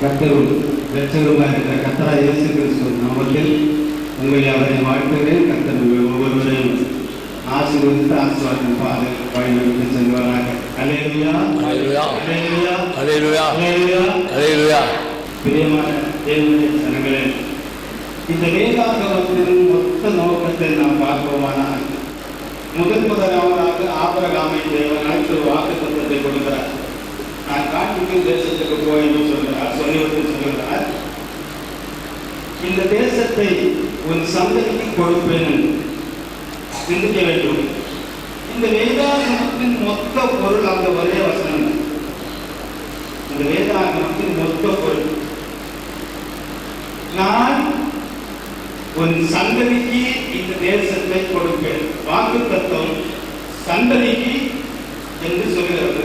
கர்த்தரும் இரட்சகருமாக இருக்கிற கர்த்தராகிய இயேசு கிறிஸ்துவின் நாமத்தில் உங்களை அவரை வாழ்த்துகிறேன். கர்த்தர் உங்கள் ஒவ்வொருவரையும் ஆசீர்வதித்து ஆசீர்வாதம் பாதை வழிநடத்தி செல்வாராக. அல்லேலூயா, அல்லேலூயா, அல்லேலூயா, அல்லேலூயா, அல்லேலூயா, அல்லேலூயா. பிரியமான தேவனுடைய ஜனங்களே, இந்த வேதாகமத்தின் மொத்த நோக்கத்தை நாம் பார்ப்போமானால் முதலாவதாக ஆபிரகாமை தேவன் அழைத்து வாக்குத்தத்தத்தை கொடுக்கிறார். நான் காண்பிக்கும் தேசத்துக்கு போய் என்று சொல்கிறார். சொல்லிவிட்டு சொல்கிறார், இந்த தேசத்தை உன் சந்ததிக்கு கொடுப்பேன். சிந்திக்க வேண்டும். இந்த வேதாகமத்தின் மொத்த பொருள் அந்த ஒரே வசனம். இந்த வேதாகமத்தின் மொத்த பொருள், நான் உன் சந்ததிக்கு இந்த தேசத்தை கொடுப்பேன். வாக்குத்தத்தம் சந்ததிக்கு என்று சொல்கிறது.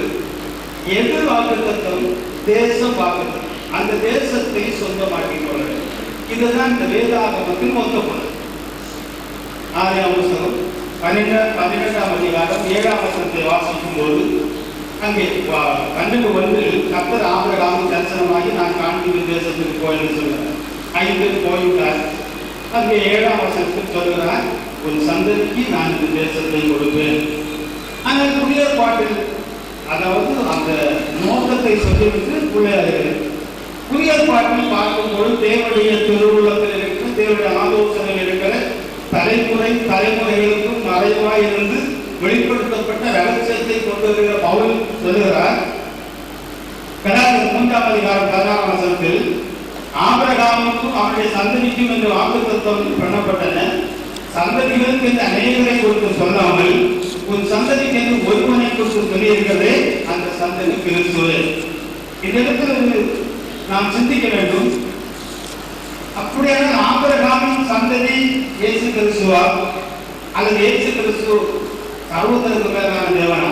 எது வாக்குத்தத்தம்? தேசம் வாக்குத்தத்தம். அந்த தேசத்தை சொந்தமாக்கிக் கொள்ள வேண்டும். இதுதான் இந்த வேதாகமத்தின் மொத்த பொருள். ஆதியாகமம் புத்தகம் 18ஆம் அதிகாரம் 7ஆம் வசனத்தை வாசிக்கும் போது அங்கே 12:1 கர்த்தர் ஆபிரகாமுக்கு தரிசனமாகி நான் காண்பிக்கும் தேசத்துக்கு போய் என்று சொல்கிறார். 5 போய்விட்டார். அங்கே 7ஆம் வசனத்தில் சொல்கிறார், உன் சந்ததிக்கு நான் இந்த தேசத்தை கொடுப்பேன். ஆனால் புதிய பாட்டில், அதாவது அந்த நோக்கத்தை சொல்லிவிட்டு பிள்ளையார்கள் புதிய பாட்டில் பார்க்கும்போது தேவனுடைய திருவுள்ளத்தில் இருக்கிற, தேவனுடைய ஆலோசனையில் இருக்கிற தலைமுறைகளுக்கும் மறைவாய் இருந்து வெளிப்படுத்தப்பட்ட ரகசியத்தை கொண்டு வருகிற பவுல் சொல்லுகிறார். 3ஆம் அதிகாரம் 16ஆம் வசனத்தில் ஆபிரகாமுக்கும் அவருடைய சந்ததிக்கும் என்று வாக்குத்தத்தம் பண்ணப்பட்டன. சந்ததிகளுக்கு என்று அநேகரை கொடுத்து சொல்லாமல் உன் சந்ததிக்கு என்று ஒருவனை கொடுத்து சொல்லியிருக்கிறதே அந்த சந்ததி கிறிஸ்துவே. இந்த இடத்துல நாம் சிந்திக்க வேண்டும். அப்படியான ஆபிரகாமின் சந்ததி இயேசு கிறிஸ்துவா அல்லது இயேசு கிறிஸ்து சர்வதற்கு மேலான தேவனா?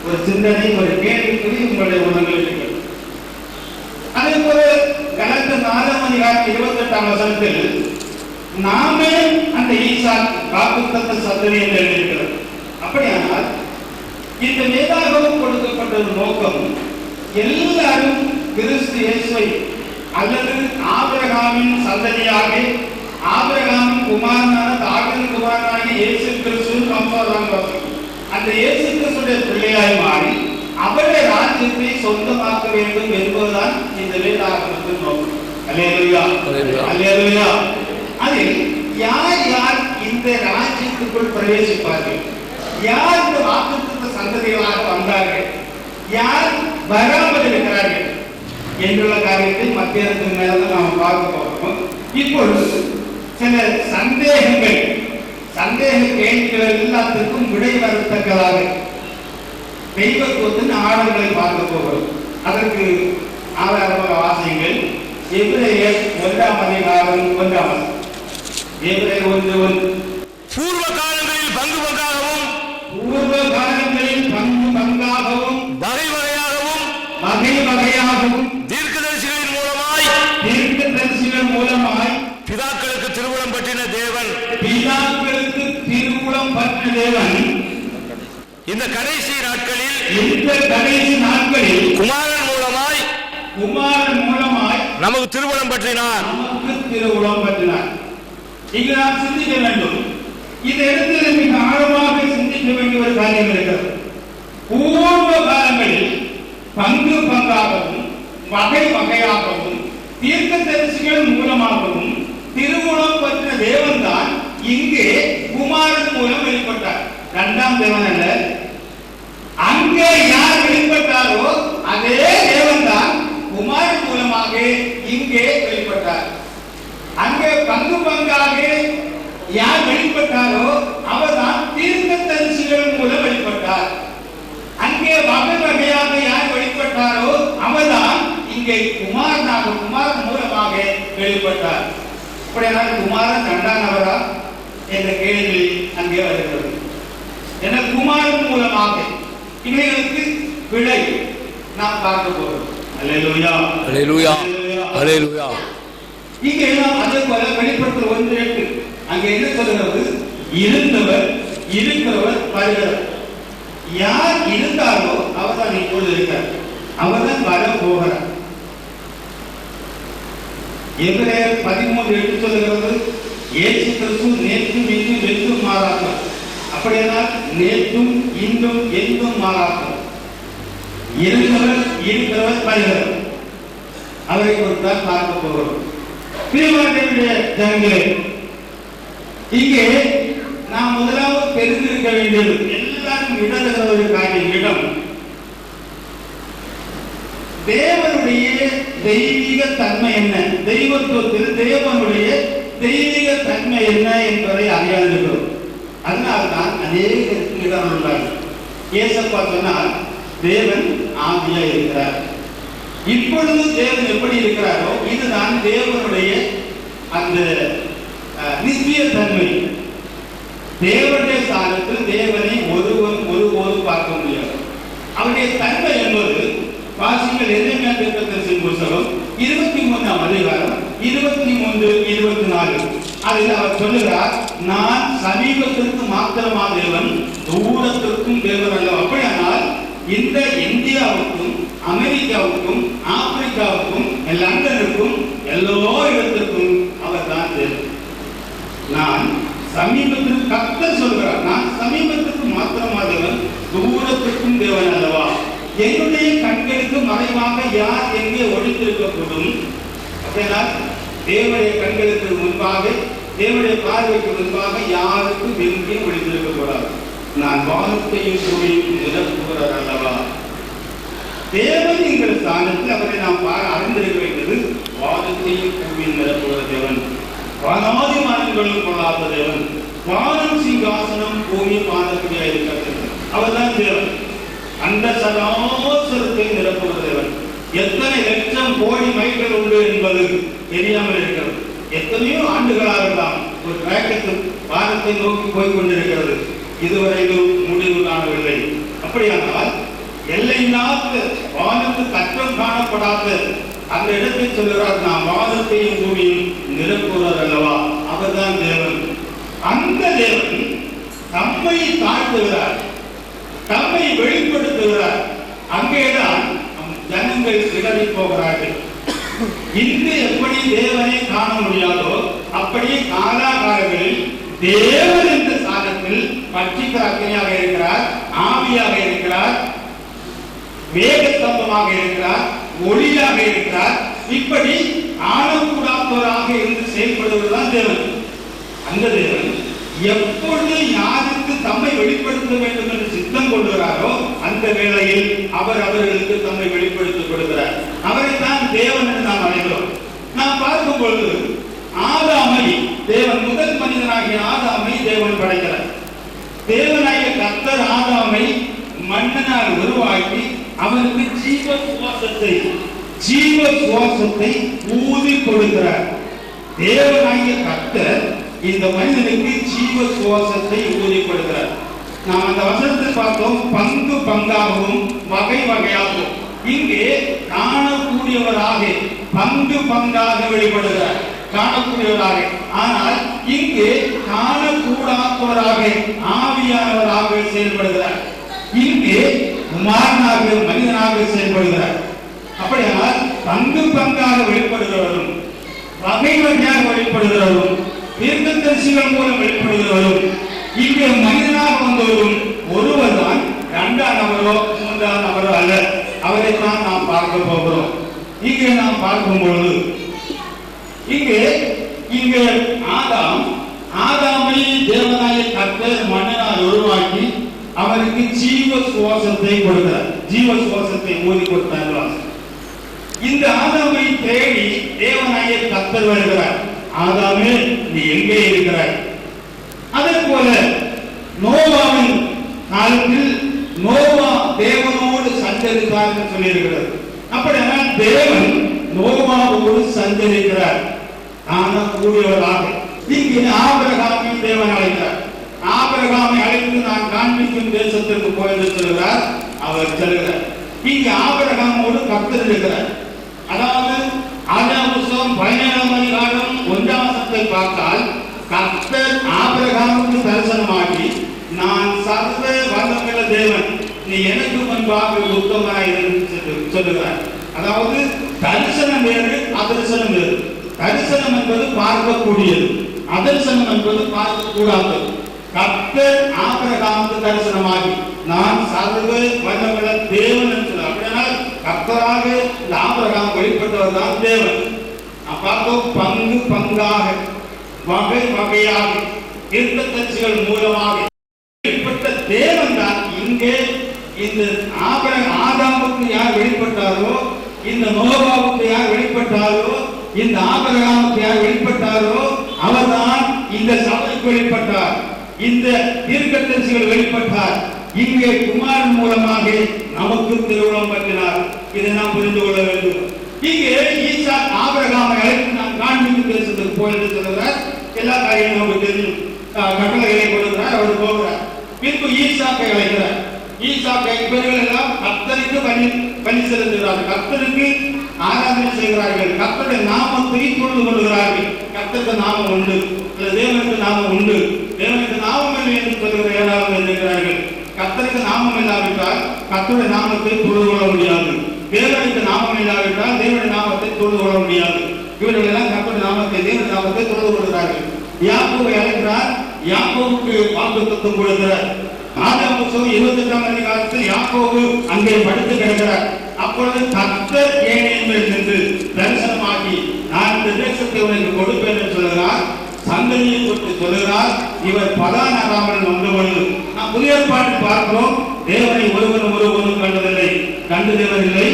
ஒரு சிந்தனை, ஒரு கேள்விக்குறி உங்களுடைய உணர்வுகள் இருக்கிறது. அதே போல கலாத்தியர் 4ஆம் அதிகாரம் 28ஆம் வசனத்தில் நாமே அந்த ஈசாக் வாக்குத்தத்த சந்ததி என்று எழுதியிருக்கிறது. அப்படியானால் இந்த வேதாகமம் கொடுக்கப்பட்ட நோக்கம் எல்லாரும் கிறிஸ்து இயேசுவை அல்லது ஆபிரகாமின் சந்ததியாக, ஆபிரகாமின் குமாரனான தாவீதின் குமாரனாகிய இயேசு கிறிஸ்துவின் அந்த இயேசு கிறிஸ்துடைய பிள்ளையாய் மாறி அவருடைய ராஜ்யத்தை சொந்தமாக்க வேண்டும் என்பதுதான் இந்த வேதாகமத்தின் நோக்கம். அல்லேலூயா, அல்லேலூயா. அதில் யார் யார் இந்த ராஜ்யத்துக்குள் பிரவேசிப்பார்கள், யார் இந்த வாக்குத்தத்த சந்ததிகளாக வந்தார்கள், யார் வராமல் இருக்கிறார்கள் என்றுள்ள காரியத்தை மத்தியானத்துக்கு மேல நாம் பார்க்க போகிறோம். இப்பொழுது சில சந்தேக கேள்விகள் எல்லாத்திற்கும் விடை வரத்தக்கதாக தெய்வத்துவத்தின் ஆழங்களை பார்க்க போகிறோம். அதற்கு ஆதாரமாக வாசியுங்கள். எபிரேயர் 1ஆம் அதிகாரம் 1ஆம் வசனம். எபிரேயர் 1:1 பூர்வ காலங்களில் பங்கு பங்காகவும் வகை வகையாகவும் தீர்க்கதரிசிகளின் மூலமாய் பிதாக்களுக்கு திருவுளம் பற்றின தேவன் இந்த கடைசி நாட்களில் குமாரன் மூலமாய் நமக்கு திருவுளம் பற்றினார். இங்கு நாம் சிந்திக்க வேண்டும். இந்த இடத்தில் மிக ஆழமாக சிந்திக்க வேண்டிய ஒரு காரியம் இருக்கிறது. பூர்வ காலங்களில் பங்கு பங்காகவும் வகை வகையாகவும் தீர்க்கதரிசிகள் மூலமாகவும் திருவுளம் பெற்ற தேவன் தான் இங்கே குமாரன் மூலம் வெளிப்பட்டார். 2ஆம் தேவன் அல்ல. அங்கே யார் வெளிப்பட்டாரோ அதே தேவன் தான் குமாரன் மூலமாக இங்கே வெளிப்பட்டார். அங்கே பங்கு பங்காக யார் வெளிப்பட்டாரோ அவர்தான் தீர்க்கதரிசிகள் மூலம் வெளிப்பட்டார். அங்கே வகை வகையாக யார் வெளிப்பட்டாரோ அவர்தான் இங்கே குமாரன் மூலமாக வெளிப்பட்டார். அப்படியானால் குமாரன் 2ஆம் நபரா என்ற கேள்வி அங்கே வருகிறது. என குமாரன் மூலமாக இவைகளுக்கு விடை நாம் பார்க்க போகிறோம். அல்லேலூயா, அல்லேலூயா, அல்லேலூயா. இங்கே எல்லாம் அதே போல வெளிப்படுத்தல் 1:8 அங்கே என்ன சொல்கிறது? இருந்தவர், இருக்கிறவர், வருகிறவர். யார் இருந்தாரோ அவர்தான் இப்பொழுது இருக்கிறார், அவர்தான் வர போகிறார். எபிரேயர் 13:8 சொல்லுகிறது, இயேசு கிறிஸ்து நேற்றும் இன்றும் என்றும் மாறாதவர். அப்படியானால் நேற்றும் இன்றும் என்றும் மாறாதவர், இருந்தவர் இருக்கிறவர் வருகிறவர். அவரை குறித்தான் பார்க்க போகிறோம். பிரியமானவர்களே ஜனங்களே, இங்கே நாம் முதலாவது தெரிந்திருக்க வேண்டியது, எல்லாரும் இடதுகிற ஒரு காரியம், இடம் தேவனுடைய தெய்வீக தன்மை என்ன, தெய்வத்துவத்தில் தேவனுடைய தெய்வீக தன்மை என்ன என்பதை அறியாதிருக்கிறோம். அதனால்தான் அநேக இடம் உள்ளார்கள். இயேசப்பா சொன்னால் தேவன் ஆவியா இருக்கிறார். இப்பொழுது தேவன் எப்படி இருக்கிறாரோ இதுதான் தேவனுடைய அந்த நித்திய தன்மை. தேவனுடைய ஸ்தானத்தில் தேவனை ஒருபோது பார்க்க முடியாது. அவருடைய தன்மை என்பது வாசிங்கள் எரேமியா தீர்க்கதரிசியின் புத்தகம் 23ஆம் அதிகாரம் 23, 24 அதில் அவர் சொல்லுகிறார், நான் சமீபத்திற்கு மாத்திரமா தேவன், தூரத்திற்கும் தேவன் அல்ல. அப்படியானால் இந்த இந்தியாவுக்கும் அமெரிக்காவுக்கும் ஆப்பிரிக்காவுக்கும் லண்டனுக்கும் எல்லா இடத்திற்கும் அவர் தான் தேவன். நான் சமீபத்திற்கு, கர்த்தர் சொல்கிறார், நான் சமீபத்திற்கு மாத்திரமா தேவன், தூரத்திற்கும் தேவன் அல்லவா? என்னுடைய கண்களுக்கு மறைவாக யார் எங்கே ஒழித்திருக்கக்கூடும்? அப்படின்னா தேவனுடைய கண்களுக்கு முன்பாக, தேவனுடைய பார்வைக்கு முன்பாக யாருக்கும் எங்கேயும் ஒழித்திருக்க கூடாது. நான் வானத்தையும் பூமியையும் நிரப்புகிறார் அல்லவா? தேவன் எங்கள் ஸ்தானத்தில் அவரை நாம் அறிந்திருக்க வேண்டியது, வானத்தையும் பூமியும் நிரப்புகிற தேவன், வானாதி வானங்களும் கொள்ளாத தேவன், வானம் சிங்காசனம் பூமி பாதத்திலே இருக்கிறது. அவர்தான் தேவன். அந்த சராசரத்தை நிரப்புகிற தேவன். எத்தனை லட்சம் கோடி மைல்கள் உண்டு என்பது தெரியாமல் இருக்கிறது. எத்தனையோ ஆண்டுகளாக இருக்கலாம் ஒரு ராக்கெட் வானத்தை நோக்கி போய் கொண்டிருக்கிறது, இதுவரையிலும் முடிவு காணவில்லை. அப்படியானால் எல்லையில்லாத வானத்து கற்றம் காணப்படாத அந்த இடத்தை சொல்கிறார், நான் வானத்தையும் பூமியும் நிரப்புகிறார் அல்லவா? அவர்தான் தேவன். அந்த தேவன் தம்மை தாழ்த்துகிறார், தம்மை வெளிப்படுத்துகிறார். அங்கேதான் ஜனங்கள் சிதறி போகிறார்கள். இன்று எப்படி தேவனை காண முடியாதோ அப்படியே காலாகாலங்களில் தேவன் என்ற சாதத்தில் பட்சிக்கிற அக்னியாக இருக்கிறார், ஆவியாக இருக்கிறார், வேகஸ்தம்பமாக இருக்கிறார், ஒளியாக இருக்கிறார். இப்படி ஆளக்கூடாதவராக இருந்து செயல்படுவதுதான் தேவன். அந்த தேவன் எப்பொழுது யாருக்கு தம்மை வெளிப்படுத்த வேண்டும் என்று சித்தம் கொள்கிறாரோ அந்த வேளையில் அவர் அவர்களுக்கு தம்மை வெளிப்படுத்திக் கொடுக்கிறார். அவரைத்தான் தேவன் என்று நாம் அழைக்கிறோம். நாம் பார்க்கும் பொழுது ஆதாமை தேவன், முதல் மனிதனாகிய ஆதாமை தேவன் படைக்கிறார். தேவனாகிய கர்த்தர் ஆதாமை மண்ணனால் உருவாக்கி அவனுக்கு ஜீவ சுவாசத்தை ஊதி கொடுக்கிறார். தேவனாகிய கர்த்தர் இந்த மனிதனுக்கு ஜீவ சுவாசத்தை ஊதி கொடுக்கிறார். நாம் அந்த வசனத்தில் பார்த்தோம், பங்கு பங்காகவும் வகை வகையாகவும். இங்கே காணக்கூடியவராக பங்கு பங்காக வெளிப்படுகிறார், காணக்கூடியவராக. ஆனால் இங்கே காணக்கூடாதவராக ஆவியானவராக செயல்படுகிறார். இங்கே குமாரனாக மனிதனாக செயல்படுகிறார். அப்படியானால் பங்கு பங்காக வெளிப்படுகிறவரும் வகை வகையாக வெளிப்படுகிறவரும் தீர்க்கதரிசிகள் மூலம் வெளிப்படுகிறவரும் இங்கே மனிதனாக வந்தவரும் ஒருவர் தான், இரண்டாம் நபரோ மூன்றாம் நபரோ அல்ல. அவரைத்தான் நாம் பார்க்க போகிறோம். இங்கே நாம் பார்க்கும் பொழுது இங்கே ஆதாமை தேவனாகிய கர்த்தர் மண்ணினால் உருவாக்கி அவருக்கு ஜீவ சுவாசத்தை கொடுக்கிறார், ஜீவ சுவாசத்தை ஊதி கொடுத்தார். இந்த ஆதாமை தேடி தேவனாகிய கர்த்தர் வருகிறார். ஆதாமே, நீ எங்கே இருக்கிறாய்? அதே போல நோவாவின் காலத்தில் நோவா தேவனோடு சஞ்சரித்தார் என்று சொல்லியிருக்கிறது. அப்படியானால் தேவன் நோவாவோடு சஞ்சரிக்கிறார், காணக்கூடியவராக. இங்கே ஆபிரகாமை தேவன் அழைக்கிறார். ஆபிரகாமை அழைத்து நான் காண்பிக்கும் தேசத்திற்கு போய் சொல்கிறார். அவர் செல்கிறார். இங்கே ஆபிரகாமோடு கர்த்தர் இருக்கிறார். அதாவது ஆதியாகமம் 17ஆம் அதிகாரம் 1ஆம் வசனத்தை பார்த்தால் கர்த்தர் ஆபிரகாமுக்கு தரிசனமாகி, நான் சர்வ வல்லமையுள்ள தேவன், நீ எனக்கு முன்பாக உத்தமனாய் இரு சொல்லுகிறார். அதாவது தரிசனம் வேறு, அதர்சனம் வேறு. தரிசனம் என்பது பார்க்கக்கூடியது, அதர்சனம் என்பது பார்க்கக்கூடாது. கர்த்தர் ஆபிரகாமுக்கு தரிசனமாகி நான் சர்வ வல்லமையுள்ள தேவன் என்று சொன்னார். அப்படின்னா கர்த்தராக இந்த ஆபிரகாம் வெளிப்பட்டவர் தான் தேவன். பார்த்தோம், பங்கு பங்காக வகை வகையாக தீர்க்கதரிசிகள் மூலமாக வெளிப்பட்ட தேவன் தான். இங்கே இந்த ஆதாமுக்கு யார் வெளிப்பட்டாரோ, இந்த நோவாவுக்கு யார் வெளிப்பட்டாரோ, இந்த ஆபிரகாமுக்கு யார் வெளிப்பட்டாரோ அவர்தான் இந்த சபைக்கு வெளிப்பட்டார், இந்த தீர்க்கதரிசிகள் வெளிப்பட்டார். இங்கே குமாரன் மூலமாக நமக்கு திருவுளம் பற்றினார். இதை நாம் புரிந்து கொள்ள வேண்டும். இங்கே ஈசாக் ஆபிரகாமை அழைத்து நான் காண்பித்து பேசுவதற்கு போய் என்று சொல்கிறார். எல்லா காரியங்களும் நமக்கு தெரியும். கட்டளைகளை கொடுக்கிறார், அவர் போகிறார். பின்பு ஈசாக்கை அழைக்கிறார். ஈசாக்கை இவர்கள் எல்லாம் கர்த்தருக்கு பலி செலுத்துகிறார்கள், கர்த்தருக்கு ஆராதனை செய்கிறார்கள், கர்த்தருடைய நாமத்தை தொழுது கொள்கிறார்கள். கர்த்தருக்கு நாமம் உண்டு, தேவனுக்கு நாமம் உண்டு, தேவனுக்கு நாமம் இல்லை என்று சொல்கிற ஏதாவது எழுதுகிறார்கள். கர்த்தருக்கு நாமம் இல்லாவிட்டால் கர்த்தருடைய நாமத்தை தொழுது கொள்ள முடியாது, தேவனுக்கு நாமம் இல்லாவிட்டால் தேவனுடைய நாமத்தை தொழுது கொள்ள முடியாது. இவர்கள் எல்லாம் கர்த்தருடைய நாமத்தை தேவனுடைய நாமத்தை தொழுது கொள்கிறார்கள். யாக்கோபை அழைக்கிறார், யாக்கோபுக்கு வாக்குத்தத்தம் கொடுக்கிறார். ஆதாம் புத்தகம் 28ஆம் அதிகாரத்தில் யாக்கோபு அங்கே படுத்து கிடக்கிறார். அப்பொழுது கர்த்தர் ஏனேன் மேல் நின்று தரிசனமாகி நான் இந்த தேசத்தை உனக்கு கொடுப்பேன் என்று சொல்கிறார். சந்ததியை குறித்து சொல்கிறார். இவர் பதானாராமல் வந்தபொழுது நாம் புதிய ஏற்பாட்டில் பார்க்கிறோம், தேவனை ஒருவரும் கண்டதில்லை, கண்டு தேவனில்லை.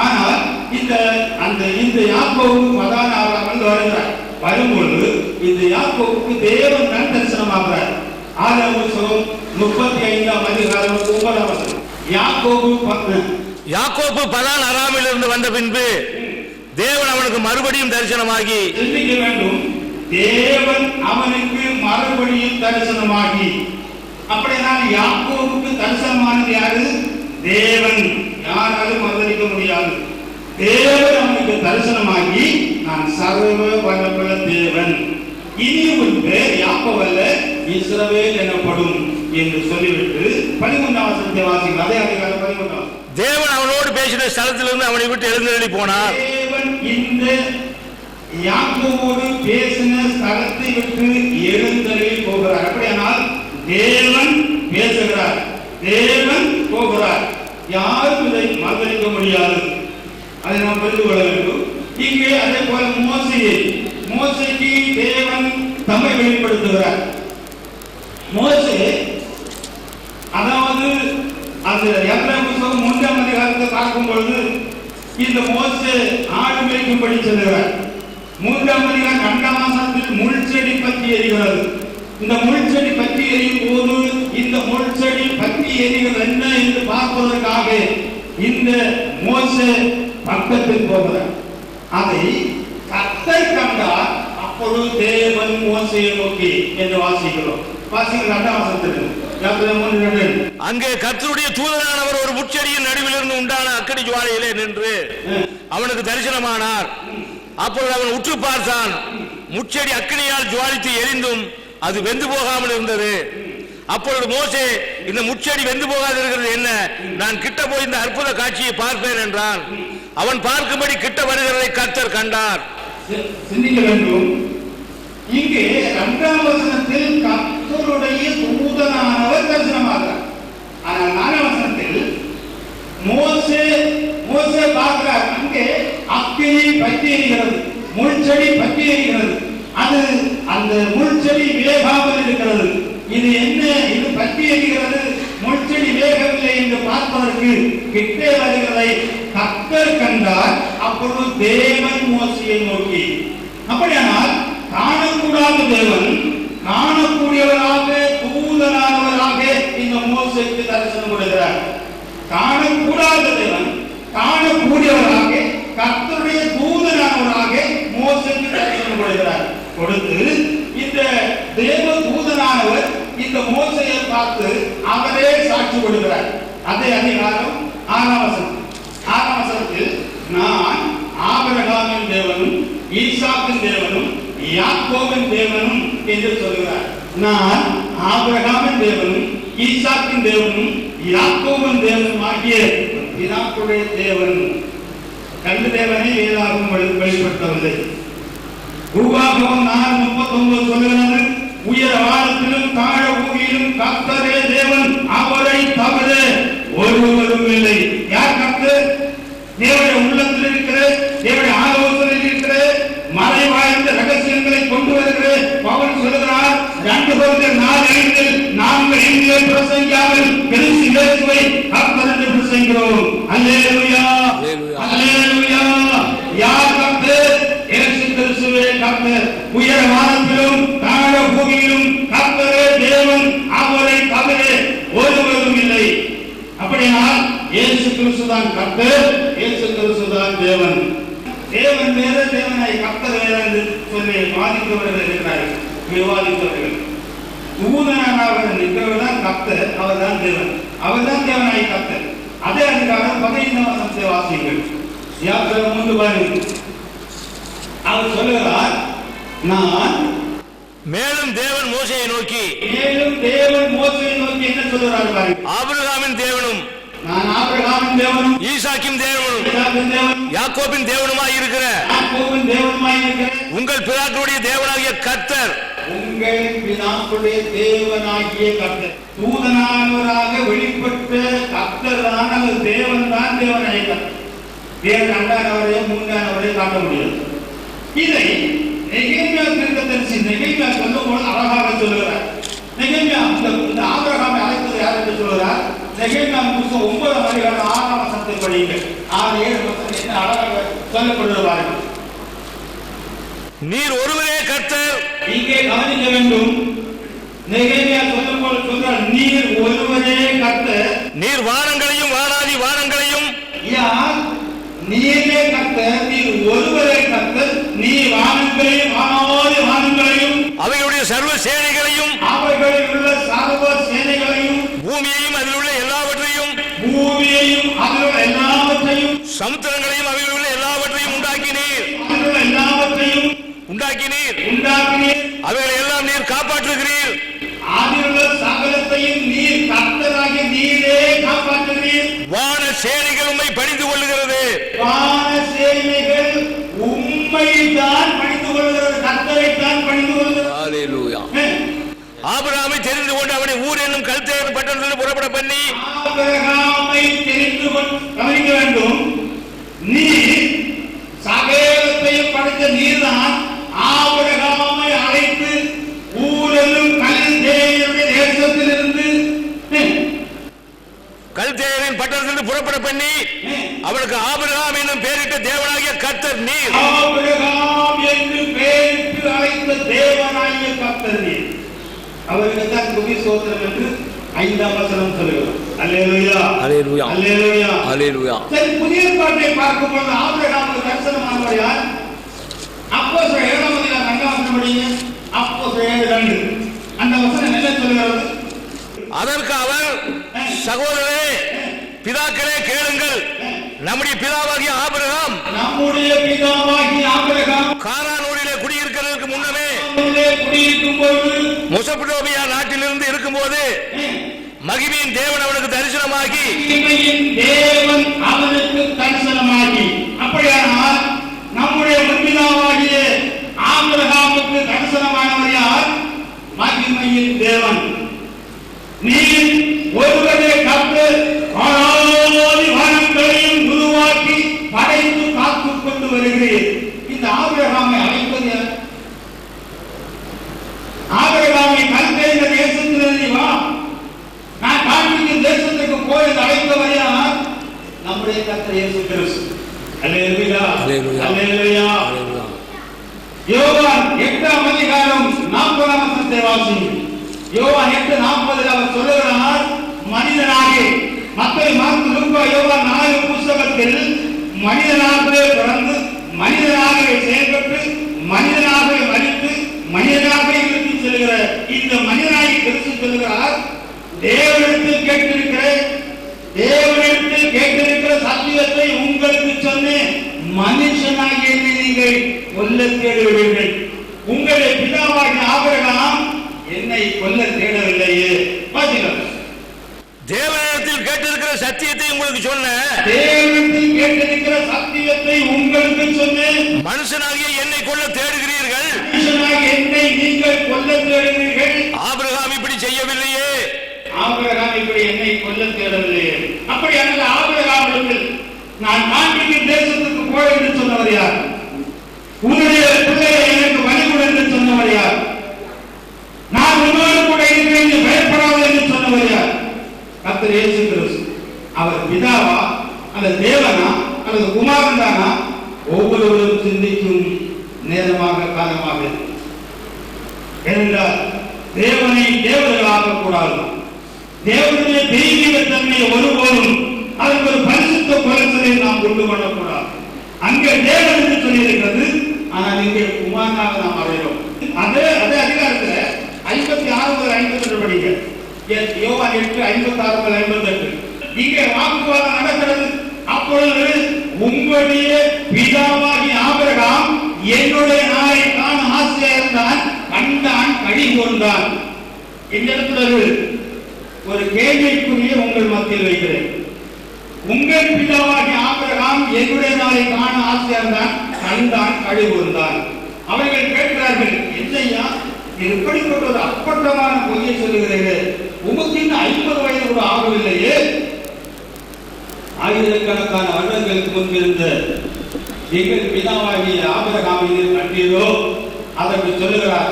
ஆனால் இந்த யாக்கோபு பதானாராமல் வருகிறார். வரும்பொழுது இந்த யாக்கோபுக்கு தேவன் தான் தரிசனமாகிறார். ஆதாம் புத்தகம் 35ஆம் அதிகாரம் 9ஆம் வசனம். யாக்கோபு பதான் அராமில் இருந்து வந்த பின்பு தேவன் அவனுக்கு மறுபடியும் தரிசனமாகி, சிந்திக்க வேண்டும், தேவன் அவனுக்கு மறுபடியும் தரிசனமாகி. அப்படினால் யாக்கோபுக்கு தரிசனமானது யாரு? தேவன். யாராலும் மறுதளிக்க முடியாது. தேவன் அவனுக்கு தரிசனமாகி நான் சர்வ வல்லமையுள்ள தேவன், இனி உன் பேர் யாக்கோபு அல்ல இஸ்ரவேல் எனப்படும் என்று சொல்லிவிட்டு 13ஆம் வசனத்தை வாசிங்கள். அதே அதிகாரம் 13. தேவன் அவனோடு பேசின ஸ்தலத்திலிருந்து அவனை விட்டு எழுந்தருளி போனார். தேவன் இந்த யாக்கோபோடு பேசின ஸ்தலத்தை விட்டு எழுந்தருளி போகிறார். அப்படியானால் தேவன் பேசுகிறார், தேவன் போகிறார். யாரும் இதை மறுதளிக்க முடியாது. அதை நாம் புரிந்து கொள்ள வேண்டும். இங்கே அதே போல மோசேக்கு தேவன் தம்மை வெளிப்படுத்துகிறார். மோசே, அதாவது அந்த எபிரேய புத்தகம் 3ஆம் அதிகாரத்தை பார்க்கும் பொழுது இந்த மோசே ஆடு மேய்க்கும்படி செல்கிறார். 3ஆம் அதிகாரம் 2ஆம் வசனத்தில் முள் செடி பற்றி எரிகிறது. இந்த முள் செடி பற்றி எரியும் போது இந்த முள் செடி பற்றி எரிகிறது என்ன என்று பார்ப்பதற்காக இந்த மோசே பக்கத்தில் போகிறார். அதை கர்த்தர் கண்டார். அப்பொழுது தேவன் மோசேயை நோக்கி என்று வாசிக்கிறோம். அங்கே கர்த்தருடைய தூதனானவர் ஒரு முட்செடியின் நடுவில் இருந்து உண்டான அக்கினி ஜுவாலையிலே நின்று அவனுக்கு தரிசனமானார். அப்பொழுது அவன் உற்று பார்த்தான். முட்செடி அக்கினியால் ஜுவாலித்து எரிந்தும் அது வெந்து போகாமல் இருந்தது. அப்பொழுது மோசே, இந்த முட்செடி வெந்து போகாதிருக்கிறது என்ன? நான் கிட்ட போய் இந்த அற்புத காட்சியை பார்ப்பேன் என்றான். அவன் பார்க்கும்படி கிட்ட வருகிறதை கர்த்தர் கண்டார். சிந்திக்க வேண்டும். இங்கே 2ஆம் வசனத்தில் கர்த்தருடைய தூதனானவர் தரிசனமாகிறார். ஆனால் 4ஆம் வசனத்தில் மோசே பார்க்கிறார். அங்கே அக்கினி பற்றி எரிகிறது, முள் செடி பற்றி எரிகிறது. அது அந்த முள் செடி வேகாமல் இருக்கிறது. இது என்ன? இது பற்றி எரிகிறது, முள் செடி வேகவில்லை என்று பார்ப்பதற்கு கிட்டே வருகிறதை கர்த்தர் கண்டார். அப்பொழுது தேவன் மோசேயை நோக்கி, அப்படியானால் காணக்கூடாத தேவன் காணக்கூடியவராக தூதனானவராக இந்த மோசேக்கு தரிசனம் கொடுக்கிறார். காணக்கூடாத தேவன் காணக்கூடியவராக கர்த்தருடைய தூதனானவராக மோசேக்கு தரிசனம் கொடுக்கிறார். கொடுத்து இந்த தேவ தூதனானவர் இந்த மோசேயை பார்த்து அவரே சாட்சி கொடுக்கிறார். அதே அதிகாரம் 6ஆம் வசனத்தில் நான் ஆபிரகாமின் தேவனும் ஈசாக்கின் தேவனும் யாக்கோபின் தேவனும் என்று சொல்கிறார். நான் ஆபிரகாமின் தேவனும் ஈசாக்கின் தேவனும் யாக்கோபின் தேவனும் ஆகிய பிதாக்களுடைய தேவன். கண்டு தேவனை வேதாகம் வெளிப்படுத்தவில்லை. உபாகமம் 4:39 சொல்லுகிறது, உயர வானத்திலும் தாழ பூமியிலும் கர்த்தரே தேவன், அவரை தவிர ஒருவரும் இல்லை. யார் கர்த்தர்? தேவனுடைய உள்ளத்தில் இருக்கிற, தேவனுடைய ஆலோசனையில் இருக்கிற, மறைவாய்ந்த ரகசியங்களை கொண்டு வருகிற பவுல் சொல்லுகிறார் 2 Corinthians 4:5 நாங்கள் எங்கே பிரசங்கியாமல் கிறிஸ்து இயேசுவை கர்த்தர் என்று பிரசங்கிக்கிறோம். அல்லேலூயா, அல்லேலூயா. யார் கர்த்தர்? இயேசு கிறிஸ்துவே கர்த்தர். உயர வானத்திலும் தாழ பூமியிலும் கர்த்தரே தேவன், அவரை தவிர ஒருவரும் இல்லை. அப்படினால் இயேசு கிறிஸ்து தான் கர்த்தர், இயேசு கிறிஸ்து தான் தேவன். தேவன் வேற, தேவனை கர்த்தர் வேற என்று சொல்லி வாதிப்பவர்கள் இருக்கிறார்கள், விவாதிப்பவர்கள். தூதனாக நிற்கிறவர் தான் கர்த்தர், அவர் தான் தேவன், அவர் தான் தேவனாய் கர்த்தர். அதே அதிகாரம் 15ஆம் வசனத்தை வாசியுங்கள். யாத்திரை 3:15 அவர் சொல்லுகிறார், நான் மேலும் தேவன் மோசேயை நோக்கி, மேலும் தேவன் மோசேயை நோக்கி என்ன சொல்லுகிறார் பாருங்கள். ஆபிரகாமின் தேவனும் நான் ஆபிரகாமின் தேவனும் ஈசாக்கின் தேவனும் தேவனும் யாக்கோபின் தேவனுமாய் இருக்கிற உங்கள் பிதாக்களுடைய தேவனாகிய கர்த்தர், உங்கள் பிதாக்களுடைய தேவனாகிய கர்த்தர். தூதனானவராக வெளிப்பட்ட கர்த்தர் தான், அவர் தேவன் தான், தேவனாகிய கர்த்தர். தேவன் 2ஆனவரையும் 3ஆனவரையும் காட்ட முடியாது. இதை நெகேமியா தீர்க்கதரிசி நெகேமியா சொல்லும்போது அழகாக சொல்லுகிறார். நெகேமியா இந்த ஆபிரகாமை அழைத்தது யார் என்று சொல்லுகிறார். நெகேமியா புத்தகம் 9ஆம் அதிகாரம் 6ஆம் வசனத்தை படியுங்கள். 6-7 வசனம் என்ன அழகாக சொல்லப்படுகிறார்கள். நீர் ஒருவரே கர்த்தர். இங்கே கவனிக்க வேண்டும். நெகேமியா சொல்லும்போது சொல்றார், நீர் ஒருவரே கர்த்தர். நீர் வானங்களையும் வானாதி வானங்களையும், யார்? நீரே கர்த்தர், நீர் ஒருவரே கர்த்தர். நீ வானங்களையும் வானாதி வானங்களையும், அவைகளுடைய சர்வ சேனைகளையும், அவைகளில் உள்ள சர்வ சேனைகளையும், பூமியையும் அதில் உள்ள எல்லாவற்றையும், பூமியையும் அதில் உள்ள எல்லாவற்றையும், சமுத்திரங்களையும் அவைகளில் உள்ள எல்லாவற்றையும் உண்டாக்கினீர். அதில் உள்ள எல்லாவற்றையும் உண்டாக்கினீர். அவைகளை எல்லாம் நீர் காப்பாற்றுகிறீர். அதில் உள்ள சகலத்தையும் நீர் கர்த்தராகிய நீரே காப்பாற்றுகிறீர். வான சேனைகள் உம்மை பணிந்து கொள்ளுகிறது. வான சேனைகள் உம்மை தான் பணிந்து கொள்கிறது, கர்த்தரை தான் பணிந்து கொள்கிறது. அல்லேலூயா. ஆபிரகாமை தெரிந்து கொண்டு அவனை ஊர் என்னும் கல்தேயர் பட்டணத்தில் புறப்பட பண்ணி, ஆபிரகாமை தெரிந்து கொண்டு கவனிக்க வேண்டும். நீ சகலத்தையும் படைத்த நீர்தான் ஆபிரகாமை அழைத்து ஊரெல்லும் கல்தேயருடைய தேசத்திலிருந்து கல்தேயரின் பட்டணத்தில் புறப்பட பண்ணி அவனுக்கு ஆபிரகாம் என்னும் பெயரிட்ட தேவனாகிய கர்த்தர் நீர். ஆபிரகாம் என்று பெயரிட்டு அழைத்த தேவனாகிய கர்த்தர் நீர். அவருக்கு தான் துதி ஸ்தோத்திரம் என்று 5ஆம் வசனம் சொல்லுகிறது. அல்லேலூயா, அல்லேலூயா, அல்லேலூயா, அல்லேலூயா. சரி, புதிய ஏற்பாட்டை பார்க்கும்போது ஆபிரகாமுக்கு தரிசனமானவர் யார்? அப்போஸ்தலர் 7ஆம் அதிகாரம் 2ஆம் வசனம் படிங்க. அப்போஸ்தலர் 7:2 அந்த வசனம் என்ன சொல்கிறது? அதற்கு அவர், சகோதரரே பிதாக்களே கேளுங்கள், நம்முடைய பிதாவாகிய ஆபிரகாம் கானான் ஊரிலே குடியிருக்கிறதற்கு முன்னமே குடியிருக்கும் போது மெசொப்பொத்தேமியா நாட்டிலிருந்து இருக்கும்போது மகிமையின் தேவன் அவனுக்கு தரிசனமாகி, தேவன் அவனுக்கு தரிசனமாகி. அப்படியானால் நம்முடைய முன்பிதாவாகிய ஆபிரகாமுக்கு தரிசனமானவர் யார்? மகிமையின் தேவன். நீர் ஒருவரே கர்த்தர், வானங்களையும் உருவாக்கி படைத்து காத்துக் கொண்டு வருகிறீர். இந்த ஆபிரகாமை அழைப்பது யார்? ஆபிரகாமை கல்தேய தேசத்திலிருந்து வா, நான் காண்பிக்கும் தேசத்துக்கு போய் அழைத்தவர் யார்? நம்முடைய கர்த்தர் இயேசு கிறிஸ்து. அல்லேலூயா, அல்லேலூயா. யோவான் 8ஆம் அதிகாரம் 40ஆம் வசனத்தை வாசியுங்கள். யோவான் 8:40 அவர் சொல்லுகிறார், மனிதனாகி மத்தேயு, மார்க்கு, லூக்கா, யோவான் 4 புத்தகத்தில் மனிதனாகவே பிறந்து மனிதனாகவே செயல்பட்டு மனிதனாகவே மரித்து மனிதனாகவே இருந்து செல்கிற இந்த மனிதனாகி கிறிஸ்து சொல்லுகிறார், தேவனிடத்தில் கேட்டிருக்கிற சத்தியத்தை உங்களுக்கு சொன்னேன், மனுஷனாகிய நீங்கள் கொல்ல தேடுவீர்கள். உங்களுடைய பிதாவாகிய ஆபிரகாம் என்னை கொல்ல தேடவில்லையே. தேவனிடத்தில் கேட்டிருக்கிற சத்தியத்தை உங்களுக்கு சொன்னேன், தேவனிடத்தில் கேட்டிருக்கிற சத்தியத்தை உங்களுக்கு சொன்னேன், மனுஷனாகிய என்னை கொல்ல தேடுகிறீர்கள். ஆபிரகாம் இப்படி என்னை கொல்ல தேடவில்லையே. அப்படியானால் ஆபிரகாமிடத்தில் நான் காண்பிக்கும் தேசத்துக்கு போய் என்று சொன்னவர் யார்? உன்னுடைய பிள்ளையை எனக்கு வழிபடு என்று சொன்னவர் யார்? நான் உன்னோடு கூட இருக்கிறேன் பயப்படாது என்று சொன்னவர் யார்? கர்த்தர் இயேசு கிறிஸ்து. அவர் பிதாவா அல்லது தேவனா அல்லது குமாரன் தானா? ஒவ்வொருவரும் சிந்திக்கும் நேரமாக காலமாக. ஏனென்றால் தேவனை தேவர்களாக கூடாது. தேவனுடைய தெய்வீக தன்மையை ஒருபோதும் அதற்கு ஒரு பரிசுத்த குறைச்சலை நாம் கொண்டு வரக்கூடாது. அங்கே தேவன் என்று சொல்லியிருக்கிறது, ஆனால் இங்கே குமாரனாக நாம் அடைகிறோம். அதே அதிகாரத்தில் 56 முதல் 52 படிங்க. யோவான் 8:56 முதல் 58 இங்கே வாக்குவாதம் நடக்கிறது. அப்பொழுது உங்களுடைய பிதாவாகிய ஆபிரகாம் என்னுடைய நாளை காண ஆசையா இருந்தான், கண்டான், கழி கூர்ந்தான். இந்த இடத்துல ஒரு கேள்விக்குரிய உங்கள் மத்தியில் வைக்கிறேன். உங்கள் பிதாவாகிய ஆபிரகாம் என்னுடைய நாளை காண ஆசையா இருந்தான், கண்டான், கழி கூர்ந்தான். அவர்கள் கேட்கிறார்கள், என்னையா இப்படிப்பட்ட ஒரு அப்பட்டமான பொய்யை சொல்லுகிறீர்கள், உமக்கு இன்னும் 50 வயது கூட ஆகவில்லையே. ஆயிரக்கணக்கான வருடங்களுக்கு முன்பிருந்த எங்கள் பிதாவாகிய ஆபிரகாமை கண்டீரோ? அதற்கு சொல்லுகிறார்,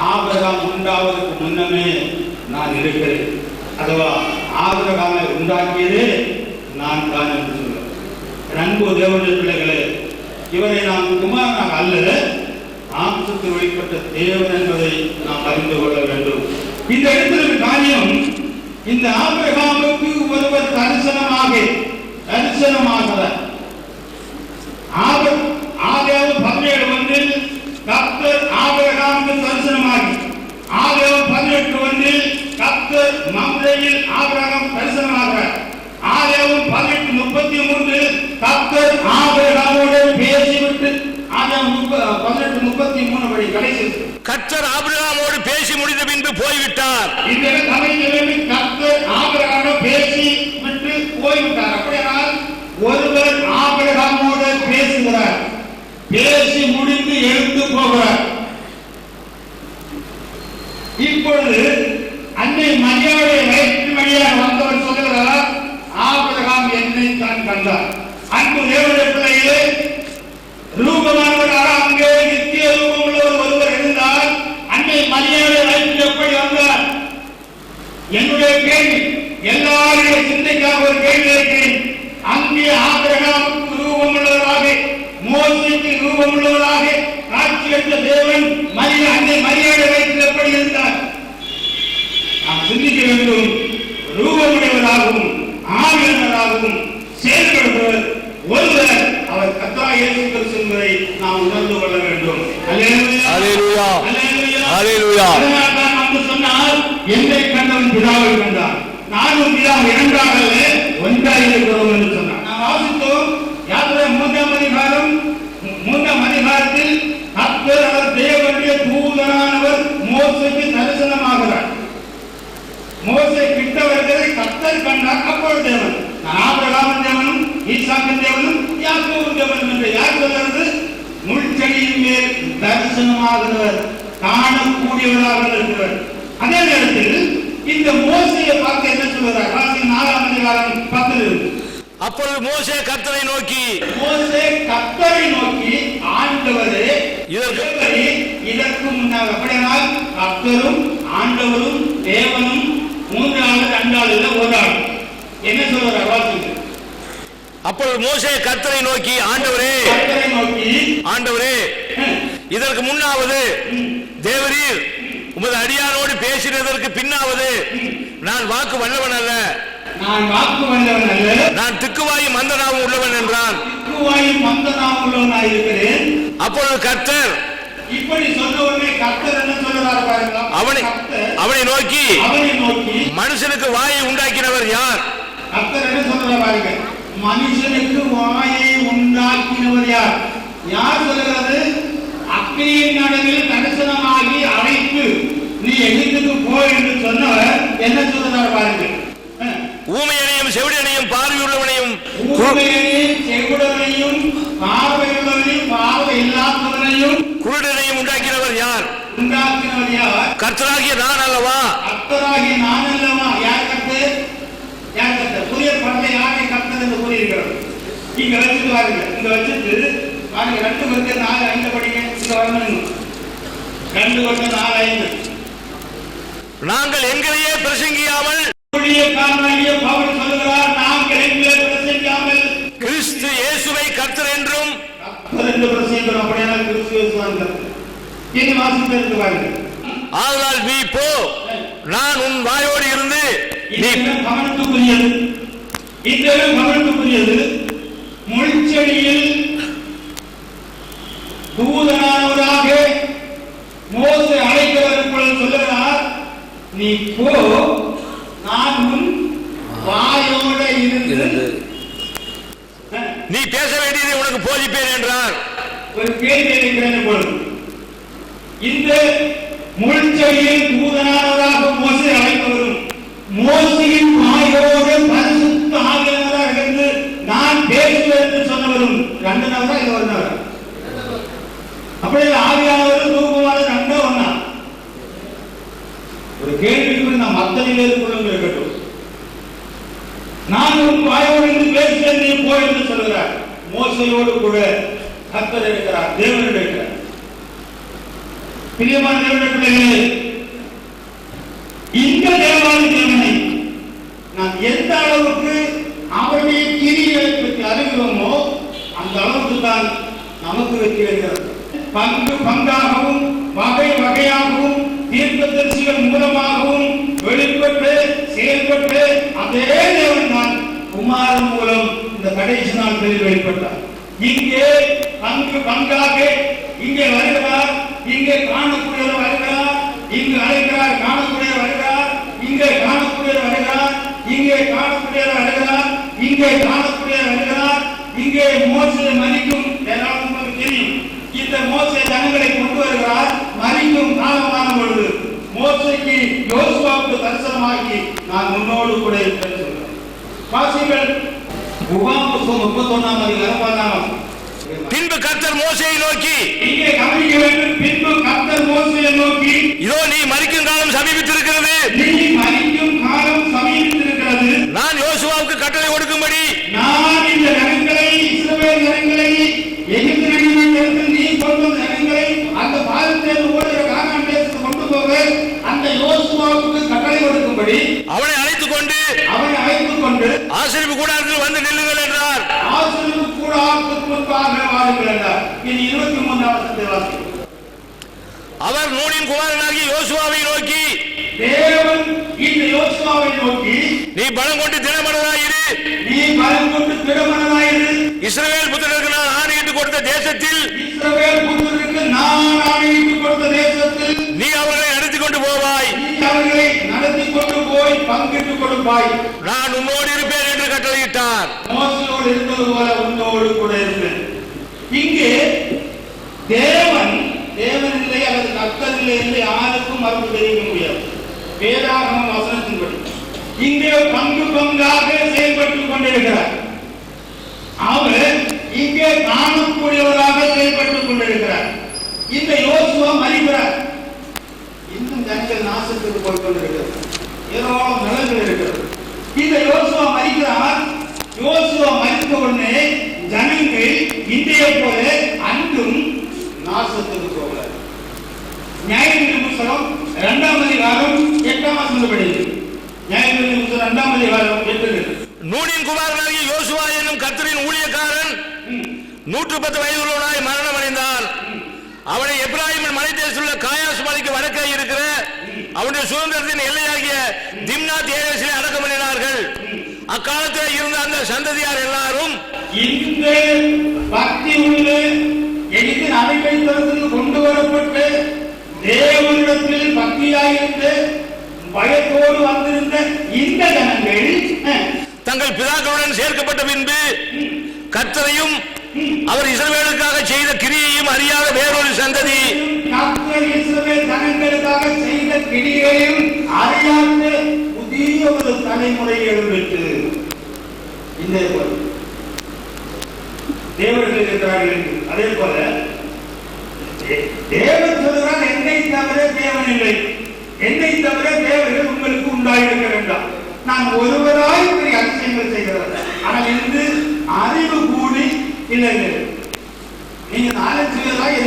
ஆபிரகாம் உண்டாவதற்கு முன்னமே நான் இருக்கிறேன். அதுவா ஆபிரகாமை உண்டாக்கியதே நான் தான் என்று சொல்லுவார். அன்பு தேவனுடைய பிள்ளைகளே, இவரை நாம் குமாரனாக அல்ல, மாம்சத்தில் வெளிப்பட்ட தேவன் என்பதை நாம் அறிந்து கொள்ள வேண்டும். இந்த இடத்துல காரியம், இந்த ஆபிரகாமுக்கு ஒருவர் தரிசனமாக ஆதியாகமம் 17:1 கர்த்தர் ஆபிரகாமுக்கு தரிசனமாகி, ஆதியாகமம் 18:1 கர்த்தர் மம்ரேயில் ஆபிரகாம் தரிசனமாகிறார். ஆதியாகமம் 18:33 கர்த்தர் ஆபிரகாமோடு பேசிவிட்டு, ஆதியாகமம் 18:33 படி கடைசி கர்த்தர் ஆபிரகாமோடு பேசி முடிந்த பின்பு போய்விட்டார். இந்த கர்த்தர் ஆபிரகாமோடு பேசி விட்டு போய்விட்டார். அப்படியானால் ஒருவர் ஆபிரகாமோடு பேசுகிறார், பேசி முடிந்து எழுந்து போகிறார். இப்பொழுது அன்னை மரியாதை வயிற்று வழியாக வந்தவர் சொல்லுகிறார், ஆபிரகாம் என்னை தான் கண்டார். அன்பு தேவனுடைய பிள்ளைகளே, ரூபமானவர் அங்கே நித்திய ரூபம் உள்ளவர் ஒருவர் இருந்தால் அன்னை மரியாதை வயிற்று எப்படி வந்தார்? என்னுடைய கேள்வி, எல்லாருடைய சிந்தைக்காக ஒரு கேள்வி இருக்கிறேன். அங்கே ஆபிரகாமுக்கு ரூபம் உள்ளவராக, மோசேக்கு ரூபம் உள்ளவராக காட்சியற்ற தேவன் அன்னை மரியாதை வயிற்றில் எப்படி இருந்தார்? நாம் சிந்திக்க வேண்டும். ரூபமுடையவராகவும் ஆவியானவராகவும் செயல்படுபவர் ஒருவர், அவர் கர்த்தராகிய இயேசு கிறிஸ்து என்பதை நாம் உணர்ந்து கொள்ள வேண்டும். அல்லேலூயா, அல்லேலூயா. அதனால்தான் வந்து சொன்னார், என்னை கண்டவன் பிதாவை கண்டார், நானும் பிதாவை இரண்டாக அல்ல ஒன்றாக இருக்கிறோம் என்று சொன்னார். நாம் வாசித்தோம், யாத்திரை 3ஆம் அதிகாரத்தில் கர்த்தர் அவர் தேவனுடைய தூதனானவர் மோசேக்கு தரிசனமாகிறார். மோசே கிட்ட வருகிறதை கர்த்தர் கண்டார். அப்பொழுது தேவன், நான் ஆபிரகாமின் தேவனும் ஈசாக்கின் தேவனும் யாக்கோபின் தேவனும் என்று யார் சொல்றது? முள்செடியின் மேல் தரிசனமாகிறவர், காணக்கூடியவராக இருக்கிறவர். அதே நேரத்தில் இந்த மோசேயை பார்த்து என்ன சொல்கிறார்? 4ஆம் அதிகாரம் 10 அப்பொழுது மோசே கர்த்தரை நோக்கி, ஆண்டவரே, இதற்கு முன்னாக அப்படியானால் கர்த்தரும் ஆண்டவரும் தேவனும் 3 ஆள் 2 ஆள் இல்ல 1 ஆள். என்ன சொல்றார் வாசிங்க. அப்பொழுது மோசே கர்த்தரை நோக்கி, ஆண்டவரே, இதற்கு முன்னாவது தேவரீர் உமது அடியாரோடு பேசினதற்கு பின்னாவது நான் வாக்கு வல்லவன் அல்ல, நான் திக்குவாயும் மந்தனாவும் உள்ளவன் என்றான். அப்பொழுது கர்த்தர் இப்படி சொன்ன உடனே கர்த்தர் என்ன சொல்றார் பாருங்க. அவனை நோக்கி, மனுஷனுக்கு வாயை உண்டாக்கினவர் யார்? கர்த்தர் என்ன சொல்றார் பாருங்க, மனுஷனுக்கு வாயை உண்டாக்கினவர் யார்? யார் சொல்கிறது? அக்கினியின் நடுவில் தரிசனமாகி அழைத்து நீ எகிப்துக்கு போ என்று சொன்னவர் என்ன சொல்றார் பாருங்க. ஊமையனையும் செவிடனையும் பார்வையுள்ளவனையும், பார்வை இல்லாதவனையும் குருடனையும் உண்டாக்கினவர் யார்? கர்த்தராகிய நான் அல்லவா? கர்த்தராகிய நான் அல்லவா? இங்க வச்சுட்டு வாருங்க. இங்க வச்சுட்டு பாருங்க 2 வருது 4 5 படிங்க. இங்க வரணும் 2 வருது 4 5. நாங்கள் எங்களையே பிரசங்கியாமல் ஊழியக்காரனாகிய பவுல் சொல்கிறார், நாங்கள் எங்களை பிரசங்கியாமல் கிறிஸ்து இயேசுவை கர்த்தர் என்றும் பிரசங்கிக்கிறோம். அப்படியான கிறிஸ்து இயேசுவாங்க இனி வாசித்து பாருங்க. ஆதலால் நீ போ, நான் உன் வாயோடு இருந்து நீ கவனத்துக்குரியது. இந்த கவனத்துக்குரியது முள்செடியில் தூதனானவராக மோசே அழைக்கிறவர்கள் சொல்லுகிறார், நீ போ, நான் உன் வாயோட இருந்து நீ பேச வேண்டியதை உனக்கு போதிப்பேன் என்றார். ஒரு கேள்வி இருக்கிறேன். பொழுது இந்த முள்செடியில் தூதனானவராக மோசே அழைத்தவரும் மோசையின் வாயோடு பரிசுத்த ஆவியானவராக இருந்து நான் பேசுவேன் என்று சொன்னவரும் 2 நபரா இல்ல 1 நபரா? அப்படியே ஆவியானவரும் தூக்குவாரும் 2 ஒண்ணா? ஒரு கேள்விக்கு நாம் மத்தனிலே கொள்ளும் இருக்கட்டும். நான் உன் வாயோடு இருந்து பேசுவேன், நீ போ என்று சொல்கிறார். மோசையோடு கூட கர்த்தர் இருக்கிறார், தேவன் இருக்கிறார். பிரியமான தேவனே, இந்த தேவாலய தேவனை நாம் எந்த அளவுக்கு அவருடைய கிரியை பற்றி அறிகிறோமோ அந்த அளவுக்கு தான் நமக்கு வெற்றி கிடைக்கிறது. பங்கு பங்காகவும் வகை வகையாகவும் தீர்க்கதரிசிகள் மூலமாகவும் வெளிப்பட்டு செயல்பட்டு அதே தேவன் தான் குமாரன் மூலம் இந்த கடைசி நாட்களில் வெளிப்பட்டார். இங்கே பங்கு பங்காக இங்கே வருகிறார், இங்கே காணக்கூடியவர் வருகிறார், இங்கு அழைக்கிறார், காணக்கூடியவர் வருகிறார், இங்கே காணக்கூடியவர் வருகிறார், இங்கே காணக்கூடியவர் வருகிறார், இங்கே காணக்கூடியவர் வருகிறார். இங்கே மோசே மரிக்கும் ஏராளமாக தெரியும். இந்த மோசே ஜனங்களை கொண்டு வருகிறார். மரிக்கும் காலமான பொழுது மோசேக்கு யோசுவாவுக்கு தரிசனமாகி நான் உன்னோடு கூட இருப்பேன் சொல்றார். வாசிகள் உபாகமம் 31ஆம் அதிகாரம். பின்பு கர்த்தர் மோசேயை நோக்கி, இங்கே கவனிக்க வேண்டும். பின்பு கர்த்தர் மோசேயை நோக்கி, இதோ நீ மரிக்கும் காலம் சமீபித்திருக்கிறது, நீ மரிக்கும் காலம் சமீபித்திருக்கிறது. நான் யோசுவாவுக்கு கட்டளை கொடுக்கும்படி நான் இந்த ஜனங்களை இஸ்ரவேல் ஜனங்களை எகிப்து நாட்டிலிருந்து நீ கொண்டு வந்த ஜனங்களை அந்த பாலத்திலிருந்து ஓடுகிற கானான் தேசத்துக்கு கொண்டு போக அந்த யோசுவாவுக்கு கட்டளை கொடுக்கும்படி அவனை அழைத்துக் கொண்டு ஆசரிப்பு கூடாரத்தில் வந்து நில்லுங்கள் என்றார். ஆசரிப்பு கூடாரத்துக்கு முன்பாக வாருங்கள் என்றார். இனி 23ஆம் வசனத்தை வாசிக்கிறோம். அவர் நூனின் குமாரனாகிய யோசுவாவை நோக்கி, தேவன் இந்த யோசுவாவை நோக்கி, நீ பலம் கொண்டு திடமனதாயிரு, நீ பலம் கொண்டு திடமனதாயிரு, இஸ்ரவேல் புத்திரருக்கு நான் ஆணையிட்டு கொடுத்த தேசத்தில், இஸ்ரவேல் புத்திரருக்கு நான் ஆணையிட்டு கொடுத்த தேசத்தில் நீ அவர்களை நடத்தி கொண்டு போவாய், நீ அவர்களை நடத்தி கொண்டு போய் பங்கிட்டு கொடுப்பாய். நான் உன்னோடு இருப்பேன் என்று கட்டளையிட்டார். மோசேயோடு இருந்தது போல உன்னோடு கூட இருப்பேன். இங்கே தேவன் இல்லை அல்லது கர்த்தர் இல்லை யாருக்கும் மறுப்பு தெரிவிக்க முடியாது. வேதாகம வசனத்தின்படி இங்கே பங்கு பங்காக செயல்பட்டுக் கொண்டிருக்கிறார். அவர் இங்கே காணக்கூடியவராக செயல்பட்டுக் கொண்டிருக்கிறார். இந்த யோசுவா மரிக்கிறார். இன்னும் ஜனங்கள் நாசத்துக்கு போய் கொண்டிருக்கிறது. ஏராளம் நிலங்கள் இருக்கிறது. இந்த யோசுவா மரிக்கிறார். யோசுவா மரித்த உடனே ஜனங்கள் இன்றைய போல அன்றும் நாசத்துக்கு போகிறார். நியாயவிதி புத்தகம் 2ஆம் அதிகாரம் 8ஆம் வசனம் படிங்க. நியாயவிதி புத்தகம் 2ஆம் அதிகாரம் 8. நூனின் குமாரனாகிய யோசுவா என்னும் கர்த்தரின் ஊழியக்காரன் 110 வயதுள்ளவனாய் மரணம் அடைந்தான். அவனை எப்ராயிமின் மலை தேசத்துள்ள காயாஸ் மலைக்கு வடக்கே இருக்கிற அவனுடைய சுதந்திரத்தின் எல்லையாகிய திம்னாத் ஏரேசிலே அடக்கம் பண்ணினார்கள். அக்காலத்தில் இருந்த அந்த சந்ததியார் எல்லாரும் இந்த பக்தி உள்ள எகிப்தின் அடிமைத்தனத்தில் கொண்டு வரப்பட்டு தேவனிடத்தில் பக்தியாயிருந்து பயத்தோடு வந்திருந்த இந்த ஜனங்கள் தங்கள் பிதாக்களுடன் சேர்க்கப்பட்ட பின்பு கர்த்தரையும் அவர் இஸ்ரவேலுக்காக செய்த கிரியையும் அறியாத வேறொரு சந்ததி, கர்த்தர் இஸ்ரவேல் ஜனங்களுக்காக செய்த கிரியையும் அறியாத புதிய ஒரு தலைமுறை எழும்பிட்டு இந்த தேவர்கள் இருக்கிறார்கள். அதே போல தேவன் சொல்கிறார், என்னை தவிர தேவன் இல்லை, என்னை தவிர தேவர்கள் உங்களுக்கு உண்டாயிருக்க வேண்டாம். நான் ஒருவராய் அதிசயங்கள் செய்கிறவர். ஆனால் இன்று அறிவு கூடி இளைஞர்கள். நீங்க நாலஞ்சு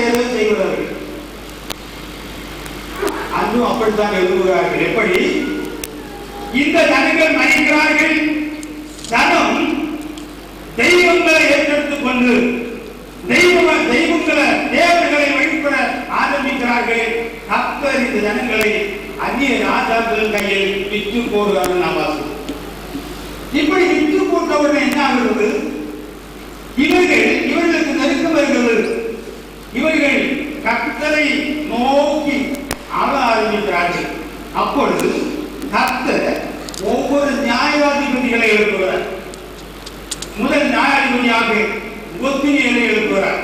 ஏதோ செய்கிறார்கள், அதுவும் அப்படித்தான் எழுதுகிறார்கள். எப்படி இந்த ஜனங்கள் மதிக்கிறார்கள்? ஜனம் தெய்வங்களை ஏற்றெடுத்துக் கொண்டு தெய்வங்களை தேவர்களை வழிபட ஆரம்பிக்கிறார்கள். கர்த்தர் இந்த ஜனங்களை அந்நிய ராஜாக்கள் கையில் விற்று போடுவார்கள். நாம் வாசிக்கிறோம். இப்படி விற்று போட்டவுடன் என்ன ஆகிறது? இவர்களுக்கு நெருக்கம் வருகிறது. இவர்கள் கர்த்தரை நோக்கி ஆள ஆரம்பிக்கிறார்கள். அப்பொழுது கர்த்தர் ஒவ்வொரு நியாயாதிபதிகளை எழுப்புகிறார். முதல் நியாயாதிபதியாக ஒத்தினியலை எழுப்புகிறார்.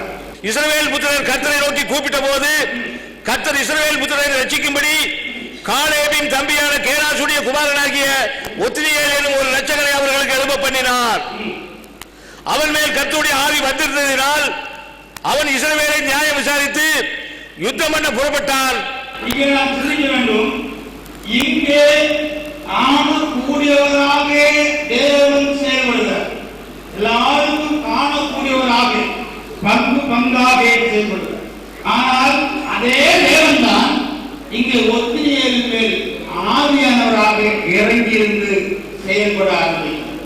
இஸ்ரவேல் புத்திரர் கர்த்தரை நோக்கி கூப்பிட்ட போது கர்த்தர் இஸ்ரவேல் புத்திரரை ரட்சிக்கும்படி காலேபின் தம்பியான கேனாசுடைய குமாரனாகிய ஒத்தினியேல் எனும் ஒரு இரட்சகனை அவர்களுக்கு எழுப்ப பண்ணினார். அவன் மேல் கர்த்தருடைய ஆவி வந்திருந்ததினால் அவன் இஸ்ரவேலை நியாயம் விசாரித்து யுத்தம் பண்ண புறப்பட்டான். இங்கே நாம் சிந்திக்க வேண்டும். இங்கே காணக்கூடியவராக தேவன் செயல்படுகிறார். எல்லாருக்கும் காணக்கூடியவராக பங்காக செயல்படுகிறார். ஆனால் அதே தேவன் தான் இங்கே ஒத்தினியேலின் மேல் ஆவியானவராக இறங்கியிருந்து செயல்பட ஆரம்பிக்கிறார்.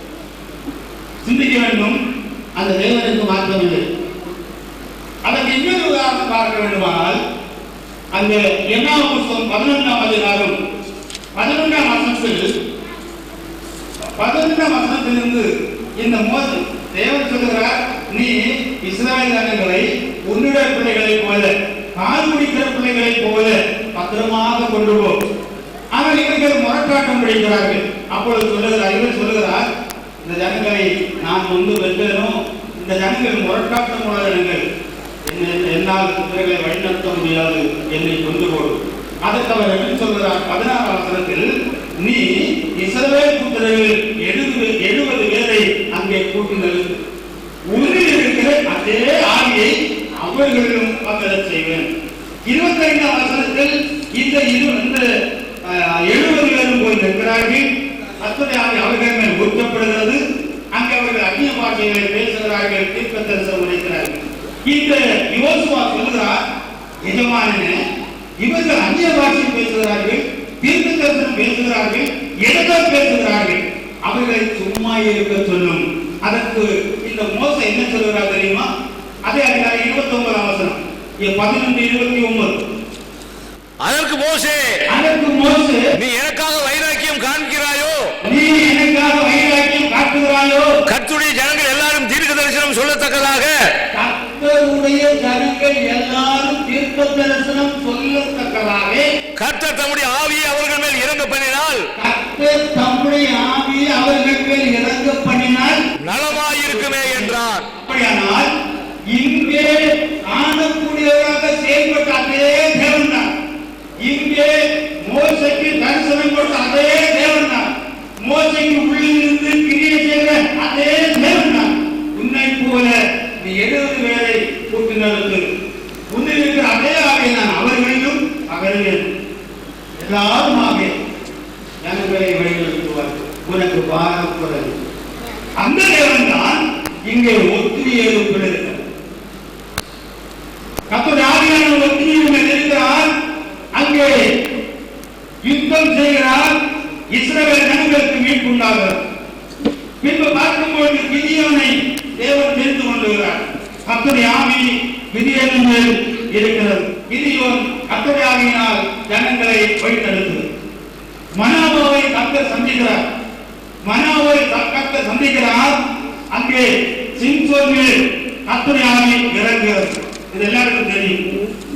சிந்திக்க வேண்டும். அந்த தேவனுக்கு மாற்றமில்லை. அதற்கு இன்னொரு உதாரணம் பார்க்க வேண்டுமானால் அந்த எண்ணாம் புத்தகம் 11ஆம் அதிகாரம் 11ஆம் வசனத்திலிருந்து இந்த மோசே தேவன் சொல்கிறார், நீ இஸ்ரவேல் ஜனங்களை உன்னுடைய பிள்ளைகளைப் போல பால் குடிக்கிற பிள்ளைகளைப் போல பத்திரமாக கொண்டு போ. ஆனால் இவர்கள் முரட்டாட்டம் பிடிக்கிறார்கள். அப்பொழுது சொல்லுகிறார் இந்த ஜனங்களை நான் வென்றேனோ, இந்த ஜனங்கள் முரட்டாட்டம் உள்ள ஜனங்கள், என்னால் இவர்களை வழிநடத்த முடியாது, என்னை கொண்டு போடும். அதற்கு அவர் என்ன சொல்கிறார்? 16ஆம் வசனத்தில், நீ இஸ்ரவேல் புத்திரர்கள் 70 பேரை அங்கே கூட்டினர், உன்னில் இருக்கிற அதே ஆவியை அவர்களிலும் பங்கெடுக்க செய்வேன். 25ஆம் வசனத்தில் இந்த 70 பேரும் போய் நிற்கிறார்கள். கர்த்தருடைய ஆவி அவர்கள் மேல் ஊற்றப்படுகிறது. அங்கே அவர்கள் அந்நிய பாஷைகளை பேசுகிறார்கள், தீர்க்க தரிசனம் உரைக்கிறார்கள். இந்த யோசுவா சொல்கிறார், எஜமானனே, இவர்கள் அந்நிய பாஷை பேசுகிறார்கள், தீர்க்க தரிசனம் பேசுகிறார்கள், எதற்காக பேசுகிறார்கள்? அவர்களை சும்மா இருக்க சொல்லும். அதற்கு இந்த மோசே என்ன சொல்கிறார் தெரியுமா? அதே அதிகாரம் 29ஆம் வசனம் 11:29. அதற்கு மோசே நீ எனக்காக வைராக்கியம் காண்கிறாயோ? கர்த்தருடைய ஜனங்கள் எல்லாரும் தீர்க்க தரிசனம் சொல்லத்தக்கதாக கர்த்தர் தம்முடைய ஆவியை அவர்கள் மேல் இறங்க பண்ணினால் நலமாயிருக்குமே என்றார். அப்படியானால் இங்கே காணக்கூடியவராக செயல்பட்ட அதே தேவன் தான், இங்கே மோசேக்கு தரிசனம் கொடுத்த அதே தேவன் தான், மோசேக்கு உள்ளிருந்து கிரியை செய்கிற அதே தேவன் தான். உன்னை போல நீ 70 பேரை கூட்டினருக்கு உன்னில் இருக்கிற அதே ஆவியை நான் அவர்களிலும் அவர்களில் எல்லாருமாக ஜனங்களை வழிநடத்துவார். உனக்கு பாரம் குறைவு. அந்த தேவன் தான் இங்கே ஒத்தினியேலுக்குள் இருக்கிறார். கர்த்தருடைய ஆவியானவர் ஒத்தினியேல் மேல் இருக்கிறார். அங்கே யுத்தம் செய்கிறார். இஸ்ரவேல் ஜனங்களுக்கு மீட்புண்டாகிறார். பின்பு பார்க்கும்போது கிதியோனை தேவன் தெரிந்து கொள்கிறார். கர்த்தருடைய ஆவி கிதியோனின் மேல் இருக்கிறது. கிதியோன் கர்த்தருடைய ஆவியினால் ஜனங்களை வழிநடத்துகிறார். மனோவாவை கர்த்தர் சந்திக்கிறார். அங்கே சிம்சோன் மேல் கர்த்தருடைய ஆவி இறங்குகிறது. இது எல்லாருக்கும் தெரியும்.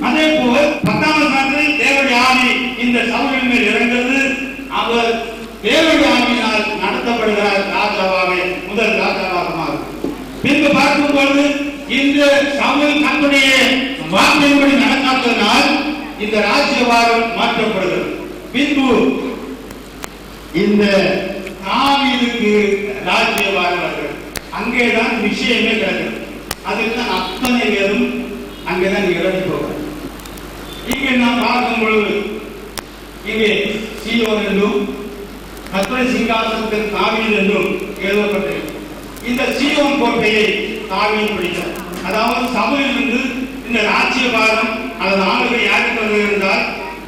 அதே போல் 10ஆம் வசனத்தில் தேவனுடைய ஆவி இந்த சவுலின் மேல் இறங்குகிறது. அவர் தேவனுடைய ஆவியினால் நடத்தப்படுகிறார். ராஜாவாக முதல் ராஜாவாக மாறும். பின்பு பார்க்கும்போது இந்த சவுல் கர்த்தருடைய வார்த்தையின்படி நடக்காததனால் இந்த ராஜ்யபாரம் மாற்றப்படுகிறது. பின்பு இந்த தாவீதுக்கு ராஜ்யபாரம் வருகிறது. அங்கேதான் விஷயமே கிடக்கிறது. அதுக்கு தான் அத்தனை பேரும் அங்கேதான் இறங்கி போகிறார். இங்கே நாம் பார்க்கும் பொழுது இங்கே சீயோன் என்றும் கர்த்தருடைய சிங்காசனத்தில் தாவீது என்றும் எழுதப்பட்டிருக்கிறது. இந்த சீயோன் கோட்டையை தாவீது பிடித்தார். அதாவது சபையிலிருந்து இந்த ராஜ்யபாரம் அல்லது ஆளுகை யாருக்கு வருகிறார்?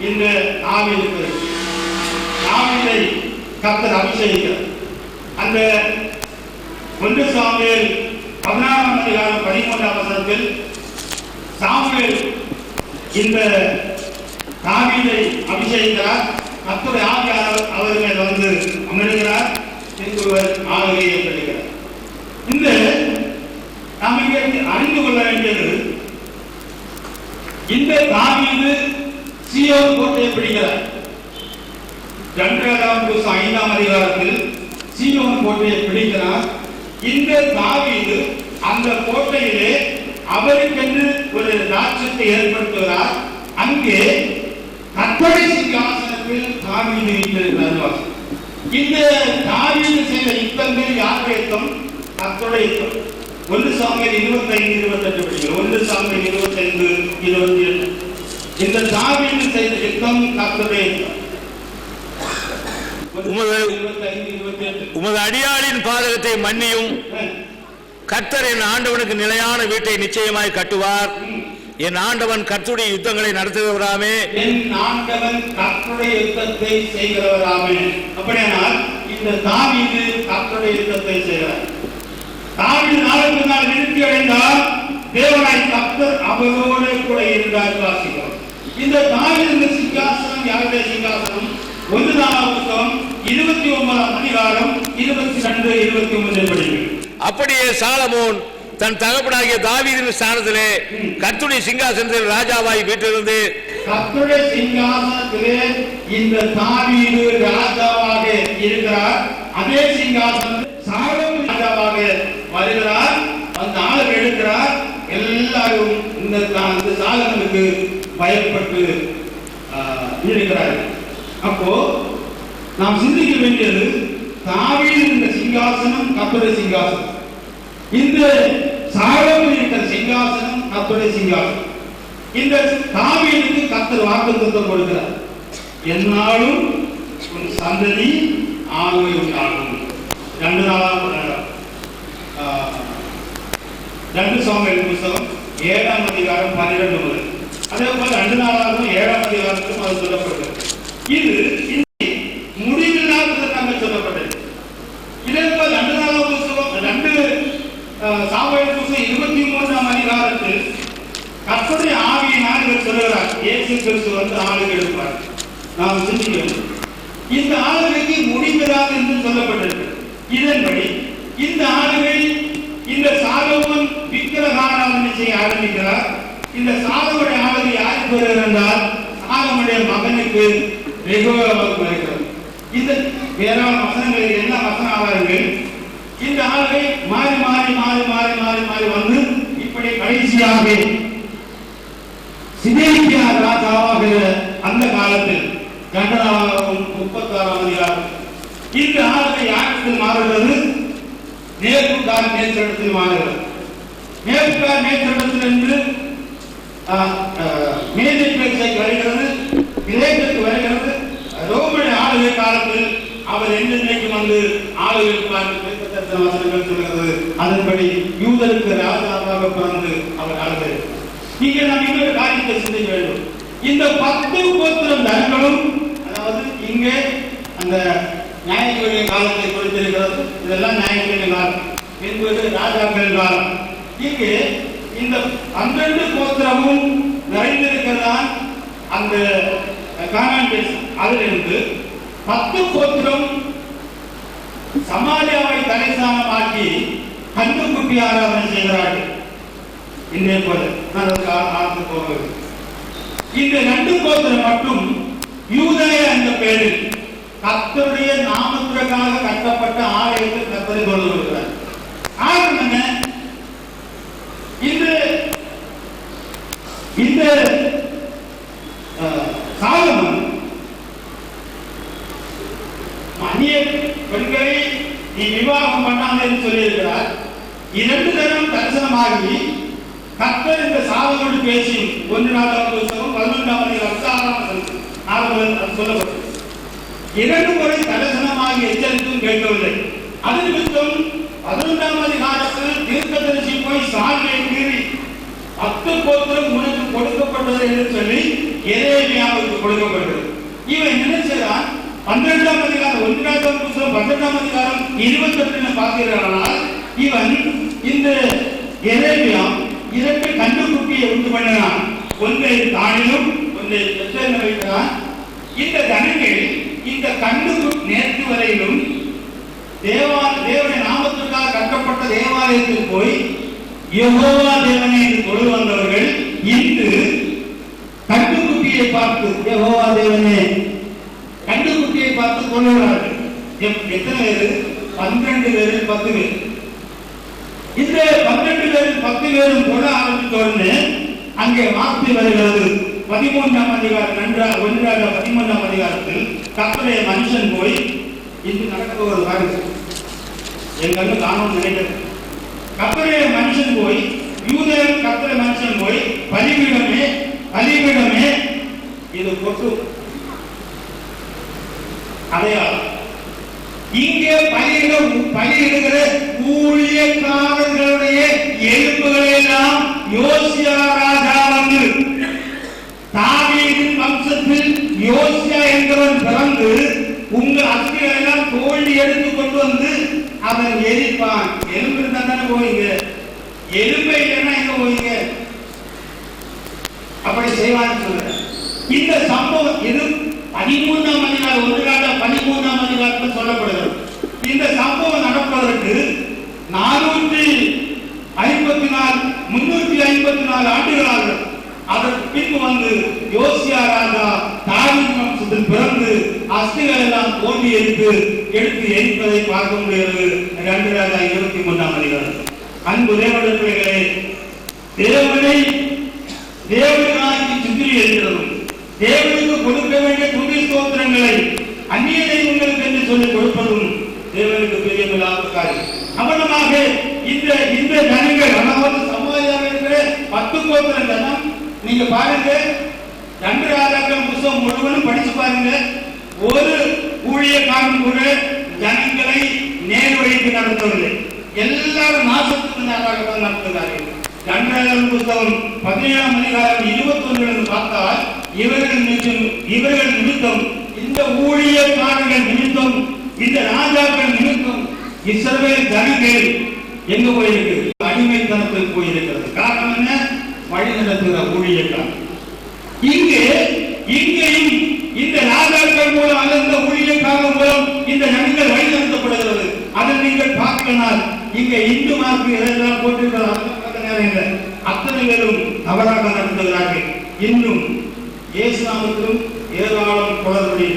இந்த தாவீதுக்கு. தாவீதை கர்த்தர் அபிஷேகிக்கிறார். அந்த 1 சாமுவேல் 16ஆம் அதிகாரம் 13ஆம் வசனத்தில் சாமுவேல் இந்த தாவீதை அபிஷேகிக்கிறார். கர்த்தருடைய ஆவியானவர் அவர் மேல் வந்து அமர்கிறார். ஒருவர் ஆளுகையை பெறுகிறார். இந்த நாம் இங்கே அறிந்து கொள்ள வேண்டியது, இந்த தாவீது சீயோன் கோட்டையை பிடிக்கிறார். 2 அதிகாரத்தில் சீயோன் கோட்டையை பிடிக்கிறார். இந்த தாவீது அந்த கோட்டையிலே அவருக்கென்று ஒரு ராஜ்யத்தை ஏற்படுத்துகிறார். அங்கே கர்த்தருடைய சிங்காசனத்தில் தாவீது வீற்றிருக்கிறார். இந்த தாவீது செய்த யுத்தங்கள் யாருடைய யுத்தம்? கர்த்தருடைய யுத்தம். 1 சாமுவேல் 25:28 படிக்கிறோம். 1 சாமுவேல் 25:28. இந்த தாவீது செய்த யுத்தம் கர்த்தருடைய யுத்தம். உமது அடியாளின் பாதகத்தை மன்னியும். கர்த்தர் என் ஆண்டவனுக்கு நிலையான வீட்டை நிச்சயமாய் கட்டுவார். என் ஆண்டவன் கர்த்தருடைய யுத்தங்களை நடத்துகிறவராமே. என் ஆண்டவன் கர்த்தருடைய யுத்தத்தை செய்கிறவராமே. அப்படியானால் இந்த தாவீது கர்த்தருடைய யுத்தத்தை செய்கிறார். தாவீது நாளுக்கு நாள் விருத்தி அடைந்தால் தேவனாய் கர்த்தர் அவரோடு கூட இருந்தார். வாசிக்கிறோம். இந்த தாவீது சிங்காசனம் யாருடைய சிங்காசனம்? 1 நாளாகமம் 29ஆம் அதிகாரம் 22-23 படிக்கிறோம். அப்படியே சாலமோன் தன் தகப்பனாகிய தாவீதின் ஸ்தானத்திலே கர்த்தருடைய சிங்காசனத்தில் ராஜாவாய் வீற்றிருந்து கர்த்தருடைய சிங்காசனத்திலே இந்த தாவீது ராஜாவாக இருக்கிறார். அதே சிங்காசனத்தில் சாலமோன் ராஜாவாக வருகிறார். அந்த ஆளை எடுக்கிறார். எல்லாரும் இந்த சாலமோனுக்கு பயப்பட்டு இருக்கிறார்கள். அப்போ நாம் சிந்திக்க வேண்டியது, தாவீது இந்த சிங்காசனம் கர்த்தருடைய சிங்காசனம். இந்த சாலமோன் இருக்கிற சிங்காசனம் கர்த்தருடைய சிங்காசனம். இந்த தாவீதுக்கு கர்த்தர் வாக்குத்தத்தம் கொடுக்கிறார். என்னாலும் உன் சந்ததி ஆளுகை உண்டாகும். 2 சாமுவேல் புத்தகம் 7ஆம் அதிகாரம் 12 முதல். அதே போல 2 நாளாகவும் 7ஆம் அதிகாரத்திலும் அது சொல்லப்படுகிறது. இது முடிவில்லாத சொல்லப்பட்டது. இதே போல 2 நாளாகவும் புத்தகம் 2 சாமுவேல் புத்தகம் 23ஆம் அதிகாரத்தில் கர்த்தருடைய ஆவியினால் இவர் சொல்லுகிறார், இயேசு கிறிஸ்து வந்து ஆளுகை எடுப்பார். நாம் சிந்திக்கிறோம். இந்த ஆளுகைக்கு முடிவில்லாது என்று சொல்லப்பட்டிருக்கு. இதன்படி இந்த ஆளுகை இந்த சாலமோன் விக்கிரகாராதனை செய்ய ஆரம்பிக்கிறார். இந்த சாலமோனுடைய ஆளுகை யாருக்கு வருகிறது என்றால் சாலமோனுடைய மகனுக்கு ரெகோபோவாமுக்கு வருகிறது. இந்த வேறான வசனங்களில் என்ன வசன ஆதாரங்கள்? இந்த ஆளுகை மாறி மாறி மாறி மாறி மாறி மாறி வந்து இப்படி கடைசியாக சிதேக்கியா ராஜாவாக அந்த காலத்தில் 36ஆம் அதிகாரம் இந்த ஆளுகை யாருக்கு மாறுகிறது? நேபுகாத் நேச்சரிடத்தில் மாறுகிறது. நேபுகாத் நேச்சரிடத்தில் என்று மேதிற்கு வருகிறது, கிரேக்கத்துக்கு வருகிறது. ரோமனுடைய ஆளுகை காலத்தில் அவர் என்றைக்கு வந்து ஆளுகை வசனங்கள் சொல்கிறது. அதன்படி யூதருக்கு ராஜாவாக பிறந்து அவர் ஆளுகை. இங்கே நாம் இன்னொரு காரியத்தை சிந்திக்க வேண்டும். இந்த 10 கோத்திரம் தர்களும், அதாவது இங்கே அந்த நியாயங்களுடைய காலத்தை கொடுத்திருக்கிறது. இதெல்லாம் நியாயங்களுடைய காலம் என்பது ராஜாக்கள் காலம். இங்கே இந்த 12 கோத்திரமும் நிறைந்திருக்கிறதான் அந்த கானான் தேசம். அதிலிருந்து 10 கோத்திரம் சமாரியாவை தலைസ്ഥാனமாக்கி கன்றுக்குட்டி ஆராதனை செய்கிறார்கள். இன்றைய போல நான் ஆரம்பித்து போகிறது. இந்த 2 கோத்திரம் மட்டும் யூதேய என்ற பெயரில் கர்த்தருடைய நாமத்திற்காக கட்டப்பட்ட ஆலயத்தில் கர்த்தரை தொழுது வருகிறார். காரணம் என்ன? இந்த சாலமோன் அந்நிய பெண்களை நீ விவாகம் பண்ணாமல் என்று சொல்லியிருக்கிறார். 2 தரம் தரிசனமாகி கர்த்தர் இந்த சாலமோனோடு பேசி 1 நாளாவது புத்தகம் 11ஆம் அதிகாரம் சொல்லப்பட்டது. 2 முறை தரிசனமாகி எச்சரித்தும் கேட்கவில்லை. அது நிமித்தம் 11ஆம் அதிகாரத்தில் தீர்க்கதரிசி போய் சாவியை மீறி 10 கோத்திரம் உனக்கு கொடுக்கப்பட்டது என்று சொல்லி எரேமியாவுக்கு கொடுக்கப்பட்டது. இவன் நினைச்சான் 12ஆம் அதிகாரம் 1ஆம் புத்தகம் 12ஆம் அதிகாரம் 28 பார்த்தீர்களானால் இவன் இந்த எரேமியா 2 கண்டுக்குட்டியை உண்டு பண்ணினான். ஒன்றை தானிலும் ஒன்றை பெற்றென வைத்தான். இந்த ஜனங்கள் இந்த கண்டுக்குட்டி நேற்று வரையிலும் தேவனுடைய நாமத்திற்காக கட்டப்பட்ட தேவாலயத்தில் போய் யெகோவா தேவனை என்று தொழுது வந்தவர்கள் இன்று கண்டுக்குட்டியை பார்த்து யெகோவா தேவனே கண்டுக்குட்டியை பார்த்து தொழுகிறார்கள். எத்தனை பேர்? 12 பேரில் 10 பேர். இந்த 12 பேரில் 10 பேரும் தொழ ஆரம்பித்த உடனே அங்கே வார்த்தை வருகிறது. 13ஆம் அதிகாரம் 13ஆம் அதிகாரத்தில் கர்த்தருடைய மனுஷன் போய் இன்று நடக்க ஒரு பாருங்க எங்க காணும் நினைக்கிறது. கர்த்தருடைய மனுஷன் போய் யூதேயன் கர்த்தருடைய மனுஷன் போய் பலிபீடமே இது கொட்டு அடையாளம். இங்கே பலியிடுகிற ஊழியக்காரர்களுடைய எலும்புகளை எல்லாம் யோசியா ராஜா வந்து தாவீதின் வம்சத்தில் யோசியா என்பவன் பிறந்து உங்கள் அஸ்திகளை எல்லாம் தோண்டி எடுத்து கொண்டு வந்து அவன் எரிப்பான். எலும்பு இருந்தா தானே போவீங்க, எலும்பை இல்லைன்னா எங்க போவீங்க? அப்படி செய்வான்னு சொல்ற. இந்த சம்பவம் இது 13ஆம் அதிகாரம் 13ஆம் அதிகாரத்தில் சொல்லப்படுகிறது. இந்த சம்பவம் நடப்பதற்கு 354 ஆண்டுகளாக அதற்கு பின்பு வந்து யோசியா ராஜா தாவீது வம்சத்தில் பிறந்து அஸ்திகள் எல்லாம் தோண்டி எடுத்து எரிப்பதை பார்க்க முடியாது. 2 ராஜா 23ஆம் அதிகாரம். அன்பு தேவனுடைய பிள்ளைகளே, தேவனுக்கு சுற்றி இருக்கிறதும் தேவனுக்கு கொடுக்க வேண்டிய துதி ஸ்தோத்திரங்களை அந்நிய தெய்வங்களுக்கு என்று சொல்லி கொடுப்பதும் தேவனுக்கு பிரியமில்லாத காரியம். அவனமாக இந்த ஜனங்கள் அதாவது சமாதியாக இருக்கிற 10 கோத்திர ஜனம் நீங்க பாருங்க, 2 ராஜாக்கள் புத்தகம் முழுவதும் படிச்சு பாருங்க. ஒரு ஊழியக்காரன் கூட ஜனங்களை நேர்வழிக்கு நடத்தவில்லை. எல்லாரும் நாசத்துக்கு நேராக நடத்துகிறார்கள். 2 ராஜாக்கள் புத்தகம் 17ஆம் அதிகாரம் 21 பார்த்தால் இவர்கள் நிமித்தம் இந்த ஊழியக்காரர்கள் நிமித்தம் இந்த ராஜாக்கள் நிமித்தம் இஸ்ரவேல் ஜனங்கள் எங்க போயிருக்கு? அடிமைத்தனத்தில் போயிருக்கிறது. காரணம் என்ன? வழி நடத்துகிற ஊழியக்காரர். இங்கேயும் இந்த ராஜாக்கள் மூலம் அந்த ஊழியக்காரர் மூலம் இந்த ஜனங்கள் வழி நடத்தப்படுகிறது. அதை நீங்கள் பார்க்கலாம். இங்க இந்து மார்க்கு எல்லாம் போட்டிருக்கிறார்கள். அத்தனை பேரும் தவறாக நடத்துகிறார்கள். இன்னும் இயேசுநாமத்திலும் ஏராளம் குளறுபடி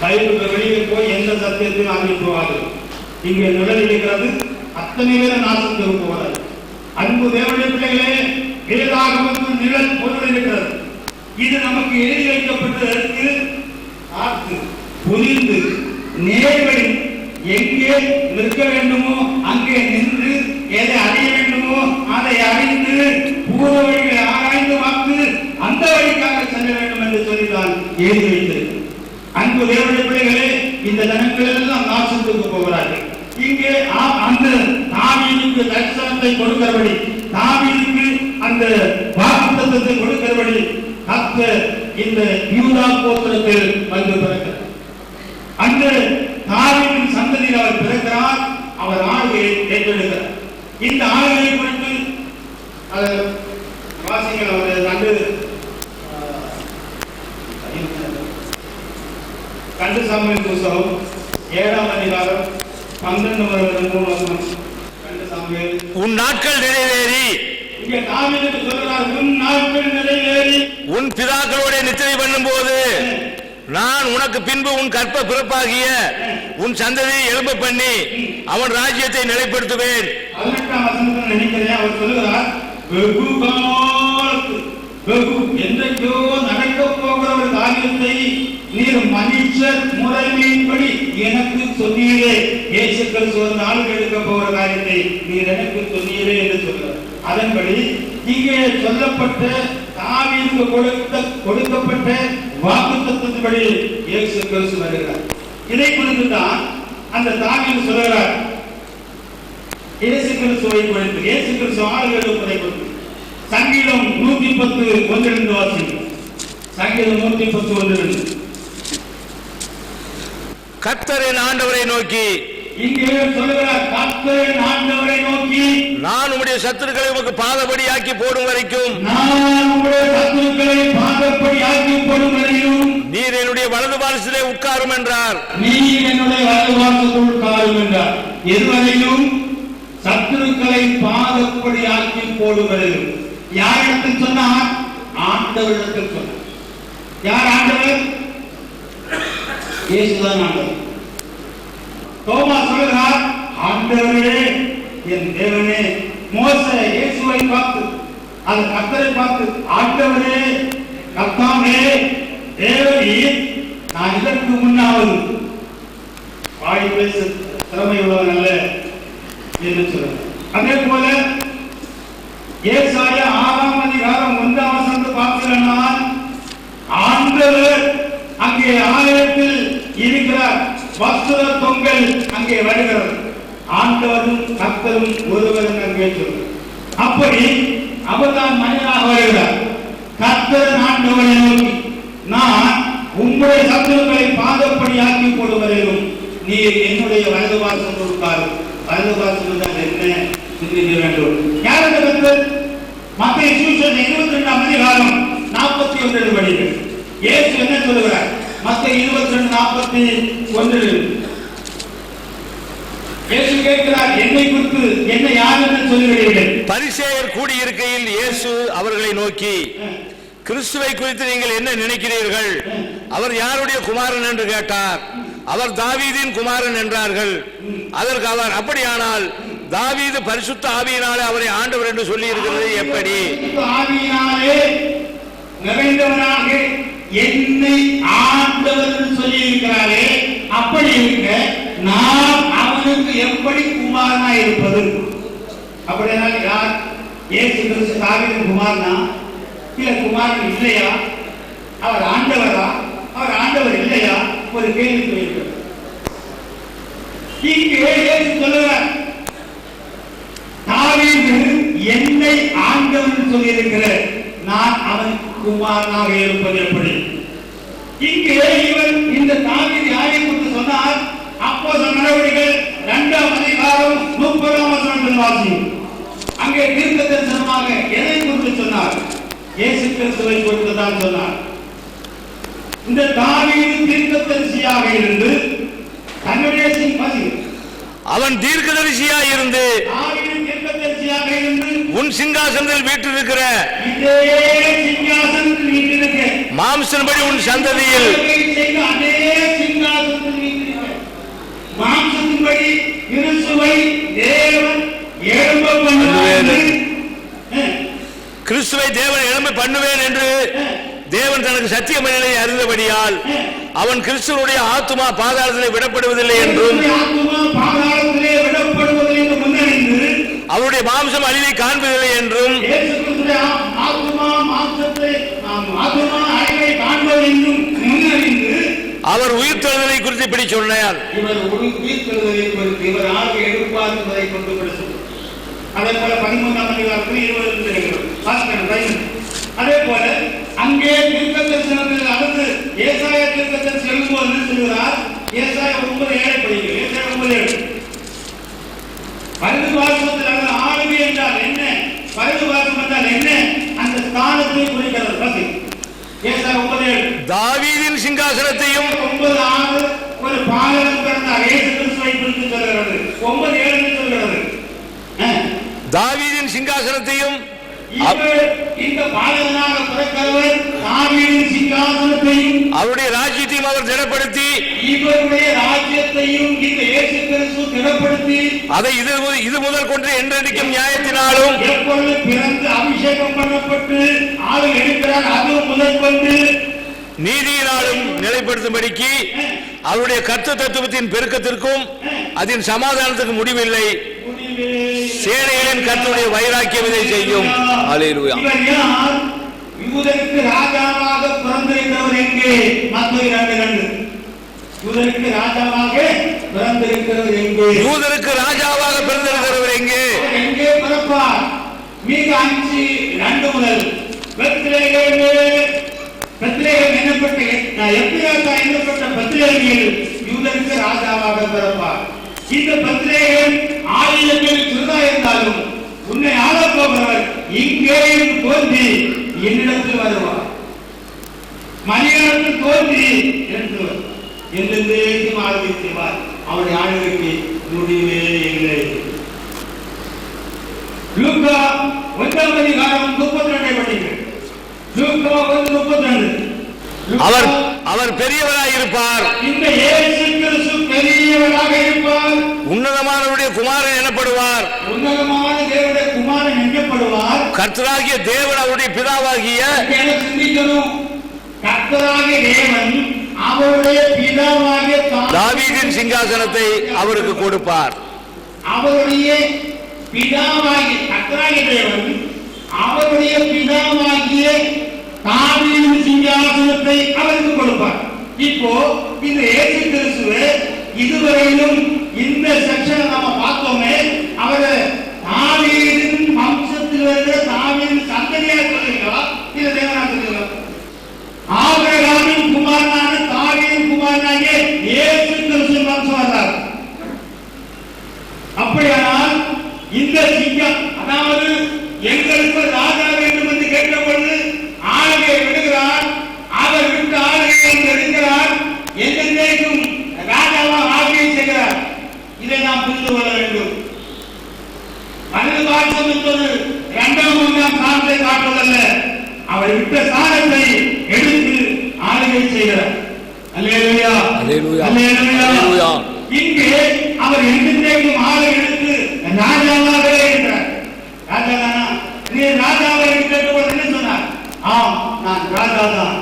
பைபிள் வெளியே போய் எந்த சத்தியத்தையும் அறிவிப்பார்கள். இங்கே நிழலிருக்கிறது. அத்தனை பேரை நாசத்துக்கு போகிறார்கள். அன்பு தேவனுடைய பிள்ளைகளே, வேதாகமத்தில் நிழல் பொருள் இருக்கிறது. இது நமக்கு எழுதி வைக்கப்பட்டதற்கு பார்த்து புரிந்து நேர்வழி எங்கே நிற்க வேண்டுமோ அங்கே நின்று எதை அறிய வேண்டுமோ அதை அறிந்து பூர்வ வழிகளை ஆராய்ந்து பார்த்து அந்த வழிக்காக செல்ல வேண்டும் என்று சொல்லிதான் எழுதி வைத்திருக்கிறது. அன்பு தேவனுடைய பிள்ளைகளே, இந்த ஜனங்கள் எல்லாம் நாசத்துக்கு போகிறார்கள். இங்கே அந்த தாவீதுக்கு தரிசனத்தை கொடுக்கிறபடி, தாவீதுக்கு அந்த வாக்குத்தத்தத்தை கொடுக்கிறபடி கர்த்தர் இந்த யூதா கோத்திரத்தில் வந்து பிறக்கிறார். அந்த தாவீதின் சந்ததியில் அவர் பிறக்கிறார். அவர் ஆளுகையை ஏற்றெடுக்கிறார். இந்த ஆளுகையை குறித்து வாசிகள் அவர் கண்டு சாமுவேல் புத்தகம் 7ஆம் அதிகாரம் 12 கண்டு சாமுவேல், உன் நாட்கள் நிறைவேறி, இங்கே தாவீது சொல்றார், உன் நாட்கள் நிறைவேறி உன் பிதாக்களோட நித்திரை பண்ணும் போது நான் உனக்கு பின்பு உன் கற்ப பிறப்பாகிய உன் சந்ததியை எழும்ப பண்ணி அவன் ராஜ்யத்தை நிலைப்படுத்துவேன். 18ஆம் வசனத்தில் நினைக்கிறேன் அவர் சொல்லுகிறார், என்றைக்கோ நடக்க போகிற ஒரு காரியத்தை நீர் மனுஷர் முறைமையின்படி எனக்கு சொன்னீரே. இயேசு கிறிஸ்து ஒரு நாளுக்கு எடுக்க போகிற காரியத்தை நீர் எனக்கு சொன்னீரே என்று சொல்கிறார். அதன்படி இங்கே சொல்லப்பட்ட தாவீதுக்கு கொடுக்கப்பட்ட வாக்குத்தத்தத்தின்படி இயேசு கிறிஸ்து வருகிறார். இதை குறித்து தான் அந்த தாவீது சொல்கிறார், இயேசு கிறிஸ்துவை குறித்து, இயேசு கிறிஸ்து ஆளுகளை குறித்து சங்கீதம் 110:1-2 வாசிங்க. சங்கீதம் 110:1-2. கர்த்தரின் ஆண்டவரை நோக்கி, இங்கே சொல்லுகிறார், கர்த்தரின் ஆண்டவரை நோக்கி, நான் உம்முடைய சத்துருக்களை உமக்கு பாதபடியாக்கி போடும் வரைக்கும், நான் உம்முடைய சத்துருக்களை பாதபடியாக்கி போடும் வரைக்கும் நீர் என்னுடைய வலது பாரசிலே உட்காரும் என்றார். நீர் என்னுடைய வலது பாரசில் உட்காரும் என்றார். எதுவரையும்? சத்துருக்களை பாதபடியாக்கி போடும் வரைக்கும். யாரிடத்தில் சொன்னார்? ஆண்டவரிடத்தில் சொன்னார். யார் ஆண்டவர்? இயேசுதான் ஆண்டவர். தோமா சொல்கிறார், ஆண்டவரே, என் தேவனே. மோசே இயேசுவை பார்த்து, அது கர்த்தரை பார்த்து, ஆண்டவரே, கர்த்தாவே, தேவரீர், நான் இதற்கு முன்னாவது வாய் பேச திறமை உள்ளவன் அல்ல என்று சொல்றார். அதே போல ஏசாயா 6:1 பார்க்கிறேன், ஆண்டவர் அங்கே ஆலயத்தில் இருக்கிறார், வஸ்திர தொங்கல் அங்கே வருகிறது, ஆண்டவரும் கர்த்தரும் ஒருவரும் அங்கே சொல்கிறார். அப்படி அவர்தான் மனிதனாக வருகிறார். கர்த்தர் ஆண்டவரை நோக்கி, நான் உங்களுடைய சத்துருக்களை பாதப்படியாக்கி போடுவதையும் நீர் என்னுடைய வலது வாசல் கொடுத்தார். வலது வாசல் என்றால் என்ன சிந்திக்க வேண்டும். யார் அந்த கர்த்தர்? மத்தேயு சுவிசேஷம் 22:41 படிங்கள். இயேசு என்ன சொல்கிறார்? மத்தேயு 22:41. இயேசு கேட்கிறார், என்னை குறித்து என்ன யார் என்று சொல்லுகிறீர்கள்? பரிசேயர் கூடியிருக்கையில் இயேசு அவர்களை நோக்கி, கிறிஸ்துவை குறித்து நீங்கள் என்ன நினைக்கிறீர்கள்? அவர் யாருடைய குமாரன் என்று கேட்டார். அவர் தாவீதின் குமாரன் என்றார்கள். அதற்கு அவர், அப்படியானால் தாவீது பரிசுத்த ஆவியினாலே அவரை ஆண்டவர் என்று சொல்லி இருக்கிறது எப்படி? ஆவியினாலே நிறைந்தவனாக என்னை ஆண்டவர் என்று சொல்லி இருக்கிறாரே, அப்படி இருக்க நாம் அவனுக்கு எப்படி குமாரனா இருப்பது? அப்படின்னா யார்? இயேசு கிறிஸ்து தாவீதின் குமாரனா? இல்ல குமாரன் இல்லையா? அவர் ஆண்டவரா? அவர் ஆண்டவர் இல்லையா? ஒரு கேள்வி கேட்கிறார். இங்கே இயேசு சொல்லுவார், தாவீது என்னை ஆண்டவர் சொல்லி இருக்கிறார், நான் அவன் குமாரனாக இருப்பது எப்படி? இங்கே இவர் இந்த தாவீது யாரை குறித்து சொன்னார்? அப்போஸ்தலர் நடவடிக்கைகள் 2:30 வாசியும். அங்கே தீர்க்க தரிசனமாக எதை குறித்து சொன்னார்? இயேசு கிறிஸ்துவை குறித்து தான் சொன்னார். இந்த தாவீது தீர்க்கதரிசியாக இருந்து தன்னுடைய அவன் தீர்க்கதரிசியாக இருந்து தாவீது தீர்க்கதரிசியாக இருந்து உன் சிங்காசனத்தில் வீற்றிருக்கிற இதே சிங்காசனத்தில் வீற்றிருக்க மாம்சன்படி உன் சந்ததியில் அதே சிங்காசனத்தில் வீற்றிருக்க மாம்சத்தின்படி கிறிஸ்துவை தேவன் எழும்ப பண்ணுவேன், கிறிஸ்துவை தேவன் எழும்ப பண்ணுவேன் என்று தேவன் தனக்கு சத்திய மனிதனை அறிந்தபடியால் அவன் கிறிஸ்துவனுடைய ஆத்துமா பாதாளத்திலே விடப்படுவதில்லை என்றும் அவருடைய மாம்சம் அழிவை காண்பதில்லை என்றும் அவர் உயிர்த்தெழுதலை குறித்து இப்படி சொன்னார். அதே போல 13:20 அதே போல அங்கே தீர்க்கதரிசனத்தில் அடுத்து ஏசாயா தீர்க்கதரிசி எழுதும்போது என்ன சொல்கிறார்? ஏசாயா 9:7 படிக்கிறேன். ஏசாயா 9:7 வலது வாசத்தில் ஆளுகை என்றால் என்ன? வலது வாசம் என்றால் என்ன? அந்த ஸ்தானத்தை குறிக்கிறது. ஏசாயா 9:7 தாவீதின் சிங்காசனத்தையும் 9:6 ஒரு பாலகன் பிறந்தார், இயேசு கிறிஸ்துவை குறித்து சொல்கிறது. 9:7 சொல்கிறது தாவீதின் சிங்காசனத்தையும் இந்த பாலகனாக பிறக்கிறவர் தாவீதின் சிங்காசனத்தையும் அவருடைய ராஜ்யத்தையும் அவர் திடப்படுத்தி இவருடைய ராஜ்யத்தையும் இந்த இயேசு கிறிஸ்து திடப்படுத்தி அதை இது முதல் கொண்டு என்றென்றைக்கும் நியாயத்தினாலும் எப்பொழுது பிறந்து அபிஷேகம் பண்ணப்பட்டு ஆளு எடுக்கிறார் அது முதல் கொண்டு நீதியினாலும் நிலைப்படுத்தும்படிக்கு அவருடைய கர்த்தர் தத்துவத்தின் பெருக்கத்திற்கும் அதன் சமாதானத்துக்கு முடிவில்லை. சேனைகளின் கர்த்தருடைய வைராக்கியம் இதை செய்யும். அல்லேலூயா. யூதருக்கு ராஜாவாக பிறந்திருக்கிறவர் எங்கே? மத்தேயு 2:2 யூதருக்கு ராஜாவாக பிறந்திருக்கிறவர் எங்கே? யூதருக்கு ராஜாவாக பிறந்திருக்கிறவர் எங்கே எங்கே பிறப்பார்? மீக 5:2 முதல் பெத்லகேம் என்னப்பட்ட எப்பிராத்தா என்னப்பட்ட பெத்லகேமில் யூதருக்கு ராஜாவாக பிறப்பார். இந்த பெத்லகேம் ஆயிரங்கள் சிறுதா இருந்தாலும் உன்னை ஆளப்போகிறவர் இங்கே தோன்றி என்னிடத்தில் வருவார். மரியாதையில் தோன்றி என்றென்றைக்கும் ஆளுகை செய்வார். அவருடைய ஆளுகைக்கு முடிவே இல்லை. லூக்கா 1:32 படிக்கிறேன். லூக்கா 1:32. அவர் பெரியவராக இருப்பார். இந்த இயேசு கிறிஸ்து பெரியவராக இருப்பார். உன்னதமானவருடைய குமாரன் எனப்படுவார். உன்னதமான தேவனுடைய குமாரன் எனப்படுவார். கர்த்தராகிய தேவன் அவருடைய பிதாவாகிய சிந்திக்கணும். கர்த்தராகிய தேவன் அவருடைய பிதாவாகிய தாவீதின் சிங்காசனத்தை அவருக்கு கொடுப்பார். அவருடைய பிதாவாகிய கர்த்தராகிய தேவன் அவருடைய பிதாவாகிய தாவீதின் சிங்காசனத்தை அவருக்கு கொடுப்பார். இப்போ இந்த இயேசு கிறிஸ்துவே இதுவரையிலும் இந்த செக்ஷனை நாம பார்த்தோமே, அவர் தாவீதின் வம்சத்தில் வருகிற தாவீதின் சந்ததியாக சொல்லுங்களா இல்ல தேவனா சொல்லுங்களா? ஆபிரகாமின் குமாரனான தாவீதின் குமாரனாகிய இயேசு கிறிஸ்து வம்சம் வந்தார். அப்படியானால் இந்த சிங்கம், அதாவது எங்களுக்கு ராஜா வேண்டும் என்று கேட்ட பொழுது ஆளுகை விடுகிறார். அவர் விட்டு ஆளுகையை எடுக்கிறார். என்றென்றைக்கும் ராஜாவாக ஆளுகை செய்கிறார். இதை நாம் புரிந்து கொள்ள வேண்டும். மனித பாசம் என்பது 2ஆம் 3ஆம் சாணத்தை காட்டுவதல்ல, அவர் விட்ட சாணத்தை எடுத்து ஆளுகை செய்கிறார். அல்லேலூயா, அல்லேலூயா, அல்லேலூயா. இங்கே அவர் என்றென்றைக்கும் ஆளை எடுத்து ராஜாவாக இருக்கிறார். ராஜாதானா? நீ ராஜாவை கேட்டபோது என்ன சொன்னார்? ஆம், நான் ராஜா தான்.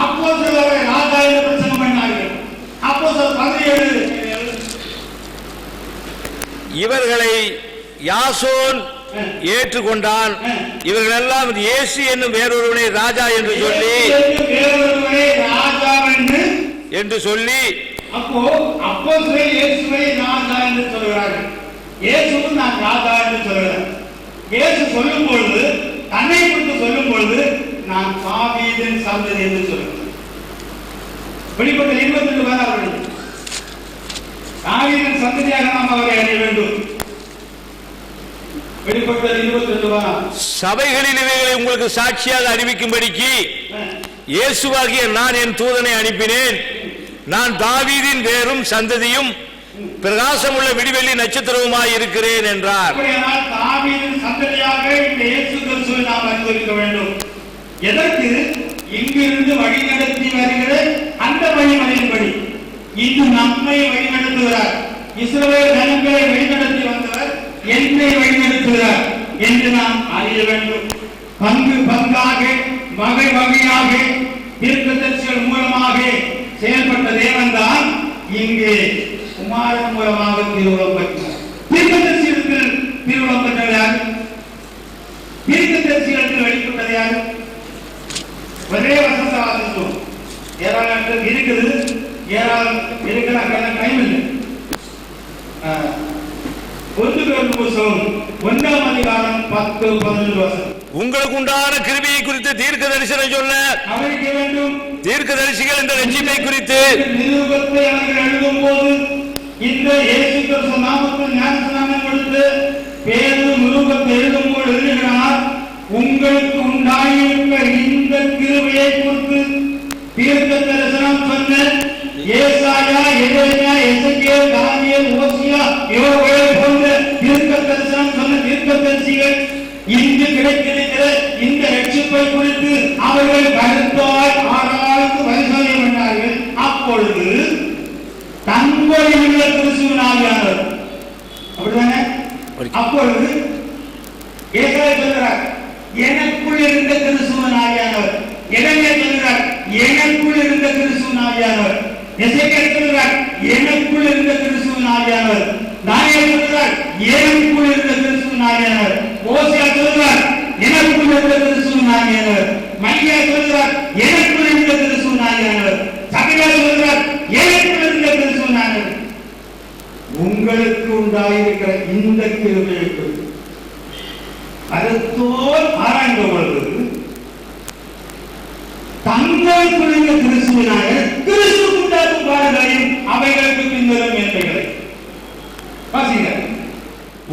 அப்போஸ்தலரை ராஜா என்று பிரசங்கம் பண்ணார்கள். அப்போஸ்தலர் 17 இவர்களை யாசோன் ஏற்றுக்கொண்டான். இவர்கள் எல்லாம் இயேசு என்னும் வேறொருவனை ராஜா என்று சொல்லி அப்போ அப்போஸ்தலர் இயேசுவை ராஜா என்று சொல்கிறார்கள். இயேசுவும் நான் ராஜா என்று சொல்கிறார். இயேசு சொல்லும் பொழுது, தன்னை குறித்து சொல்லும் பொழுது, நான் தாவீதின் சந்ததி என்று சொல்கிறார். வெளிப்பட்ட 22 அவர்கள் தாவீதின் சந்ததியாக நாம் அவரை அறிய வேண்டும். வெளிப்பட்ட 22 சபைகளில் இவைகளை உங்களுக்கு சாட்சியாக அறிவிக்கும்படிக்கு இயேசுவாகிய நான் என் தூதனை அனுப்பினேன். நான் தாவீதின் வேரும் சந்ததியும் பிரகாசமுள்ள விடிவெள்ளி நட்சத்திரவுமாய் இருக்கிறேன் என்றார். தாவீதின் சந்ததியாக இந்த இயேசு கிறிஸ்துவை நாம் அறிந்திருக்க வேண்டும். எதற்கு? இங்கிருந்து வழிநடத்தி வருகிற அந்த வழிமுறையின்படி இன்று நம்மை வழிநடத்துகிறார். இஸ்ரவேல் ஜனங்களை வழிநடத்தி வந்தவர் என்னை வழிநடத்துகிறார் என்று நாம் அறிய வேண்டும். பங்கு பங்காக, வகை வகையாக தீர்க்கதரிசிகள் மூலமாக செயல்பட்ட தேவன் தான் இங்கே குமாரன் மூலமாக திருவுளம் பெற்றார். தீர்க்கதரிசிகளுக்கு திருவுளம் பெற்றது யார்? தீர்க்கதரிசிகளுக்கு வெளிப்பட்டது யார்? ஒரே வசனத்தை வாசித்தோம். ஏராளம் இருக்குது, ஏராளம் இருக்கிற டைம் இல்லை. 1 புத்தகம் 1ஆம் அதிகாரம் 10-11 வசனம். உங்களுக்கு உண்டான கிருபையை குறித்து தீர்க்க தரிசனம் சொல்ல அவருக்கு வேண்டும். தீர்க்கதரிசிகள் இந்த ரட்சிப்பை குறித்து நிருபத்தை அவர்கள் எழுதும் போது இந்த இயேசு கிறிஸ்து நாமத்தில் ஞானஸ்நானம் கொடுத்து பேதுரு நிருபத்தை எழுதும் போது எழுதுகிறார், உங்களுக்கு உண்டாயிருக்கிற இந்த கிருபையை குறித்து தீர்க்க தரிசனம் சொன்ன ஏசாயா, எரேமியா, எசேக்கியேல், தானியேல், ஓசியா, யோவேல் போன்ற தீர்க்க தரிசனம் சொன்ன தீர்க்கதரிசிகள் இன்று கிடைத்திருக்கிற இந்த ரட்சிப்பை குறித்து அவர்கள் கருத்தாய் ஆராய்ந்து பரிசோதனை பண்ணார்கள். அப்பொழுது தங்களில் உள்ள கிறிஸ்துவின் ஆவியானவர், அப்படிதானே? அப்பொழுது ஏசாயா சொல்கிறார், எனக்குள் இருந்த கிறிஸ்துவின் ஆவியானவர். எரேமியா சொல்கிறார், எனக்குள் இருந்த கிறிஸ்துவின் ஆவியானவர். எசேக்கியேல் சொல்கிறார், எனக்குள் இருந்த கிறிஸ்துவின் ஆவியானவர். தானியேல் சொல்கிறார், எனக்குள் இருந்த கிறிஸ்துவின் ஆவியானவர். ஓசியா சொல்கிறார், எனக்குள் இருந்த கிறிஸ்துவின் ஆவியானவர். மல்கியா சொல்கிறார், எனக்குள் இருந்த கிறிஸ்துவின் ஆவியானவர். சகரியா சொல்கிறார், எனக்குள் இருந்த கிறிஸ்துவின் ஆவியானவர். உங்களுக்கு உண்டாயிருக்கிற இந்த கிருபையை கருத்தோல் ஆராய்ந்த பொழுது தங்களுக்குள்ள கிறிஸ்துவினாக கிறிஸ்து உண்டாக்கும் பாடுகளையும் அவைகளுக்கு பின்வரும் என்பைகளை வாசிங்க.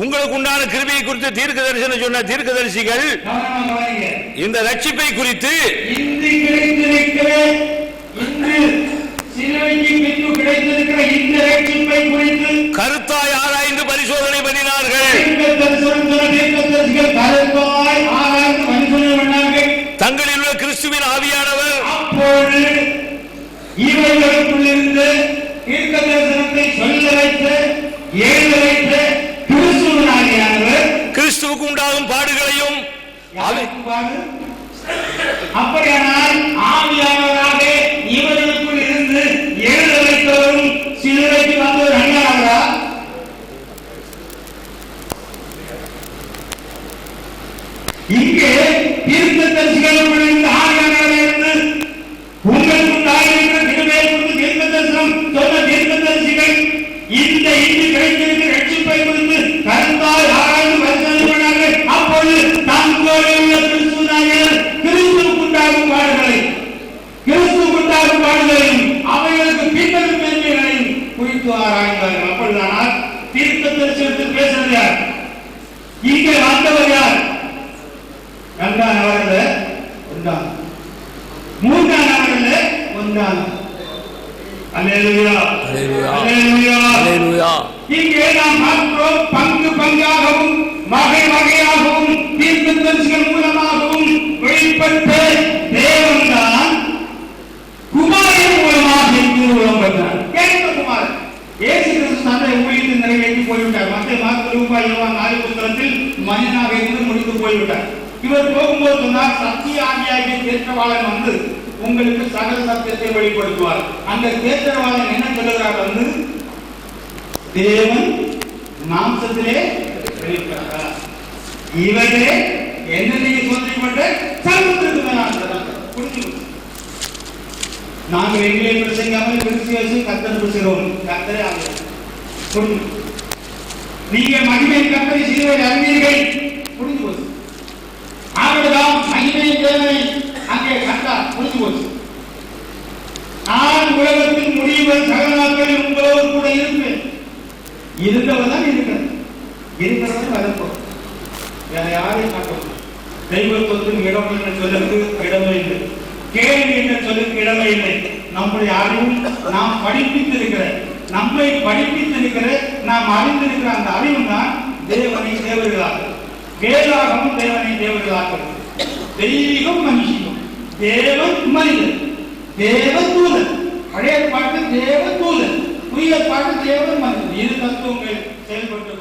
உங்களுக்கு உண்டான கிருபையை குறித்து தீர்க்க தரிசனம் சொன்ன தீர்க்கதரிசிகள் இந்த ரட்சிப்பை குறித்து இன்று கிடைத்திருக்கிற இன்று சிலுவைக்கு பின்பு கிடைத்திருக்கிற இந்த ரட்சிப்பை குறித்து கருத்தாய் ஆராய்ந்து பரிசோதனை பண்ணினார்கள். கருத்தாய் ஆராய்ந்து பரிசோதனை பண்ணார்கள். தங்களில் உள்ள கிறிஸ்துவின் ஆவியானவர் அப்போது இவர்களுக்குள்ளிருந்து தீர்க்க தரிசனத்தை சொல்ல வைத்த எழுத வைத்த கிறிஸ்துவின் ஆவியானவர் கிறிஸ்துவுக்கு உண்டாகும் பாடுகளையும் அப்படியானால் ஆவியானவராக இவர்களுக்குள் இருந்து எழுத வைத்தவரும் சிலுவைக்கு வந்தவர் அண்ணாவரா? இங்கே தீர்க்கதரிசிகளுக்குள் இருந்து ஆவியானவராக இருந்து உங்களுக்கு உண்டாயிருக்கிற கிருபையை குறித்து தீர்க்க தரிசனம் சொன்ன தீர்க்கதரிசிகள் இந்த இன்று கிடைத்திருக்கிற ரட்சிப்பை குறித்து கருத்தாய் ஆராய்ந்து பரிசோதனை பண்ணார்கள். அப்பொழுது தங்களுடைய கிறிஸ்துவுக்குண்டாகும் பாடுகளையும் அவைகளுக்கு பின்வரும் மேன்மைகளையும் குறித்து ஆராய்ந்தார்கள். அப்படியானால் தீர்க்க தரிசனத்தில் பேசுறது யார்? இங்கே வந்தவர் யார்? இரண்டாம் நபர்கள் ஒன்றாம், மூன்றாம் நபர்கள் ஒன்றாம். அல்லேலூயா, அல்லேலூயா, அல்லேலூயா. இங்கே நாம் பார்க்கிறோம், பங்கு பங்காகவும் வகை வகையாகவும் தீர்க்கதரிசிகள் மூலமாகவும் வெளிப்பட்ட தேவன்தான் குமாரன் மூலமாக திருவுளம் பெற்றார். குமாரன் இயேசு கிறிஸ்து தன்னை ஊழியத்தை நிறைவேற்றி போய்விட்டார். மத்திய மார்க்கு லூக்கா யோவான் 4 புத்தகத்தில் மனிதனாக இருந்து முடித்து போய்விட்டார். இவர் போகும்போது சொன்னார், சத்திய ஆவியாகிய தேற்றவாளன் வந்து உங்களுக்கு சகல சத்தியத்தை வெளிப்படுத்துவார். அந்த தேற்றவாளன் என்ன சொல்லுகிறார்? வந்து தேவன் மாம்சத்திலே வெளிப்பட்டார். இவரே என்னைக்கு சொல்லிப்பட்ட சர்வத்திற்கு புரிஞ்சு நாங்கள் எங்களே பிரசங்காமல் கிறிஸ்துவை கர்த்தர் பேசுகிறோம். கர்த்தரே ஆவியானவர் புரிஞ்சு. நீங்கள் மகிமை கர்த்தரை சிலுவையில் அறிவீர்கள். புரிஞ்சு போச்சு. ஆகவேதான் மகிமை தேவனை அங்கே கண்டார். புரிஞ்சு போச்சு. நான் உலகத்தில் முடிவுகள் சகல நாட்களில் உங்களோடு கூட இருப்பேன். இருந்தவர் தான் இருக்கிறது. இருக்கிறவரை வரப்போம். வேற யாரையும் காட்டும். தெய்வத்துவத்தின் இடம் என்று சொல்லுக்கு இடமே இல்லை. கேள்வி என்று சொல்லுக்கு இடமே இல்லை. நம்முடைய அறிவும் நாம் படிப்பித்திருக்கிற, நம்மை படிப்பித்திருக்கிற, நாம் அறிந்திருக்கிற அந்த அறிவும் தான் தேவனை தேவர்களாகும். வேதாகமும் தேவனை தேவர்களாகும். தெய்வம் மனுஷியம், தேவன் மனிதன், தேவ தூதன். பழைய பாட்டு தேவ தூதன், புதிய பாட்டு தேவன் மனிதன். இரு தத்துவங்கள் செயல்பட்டு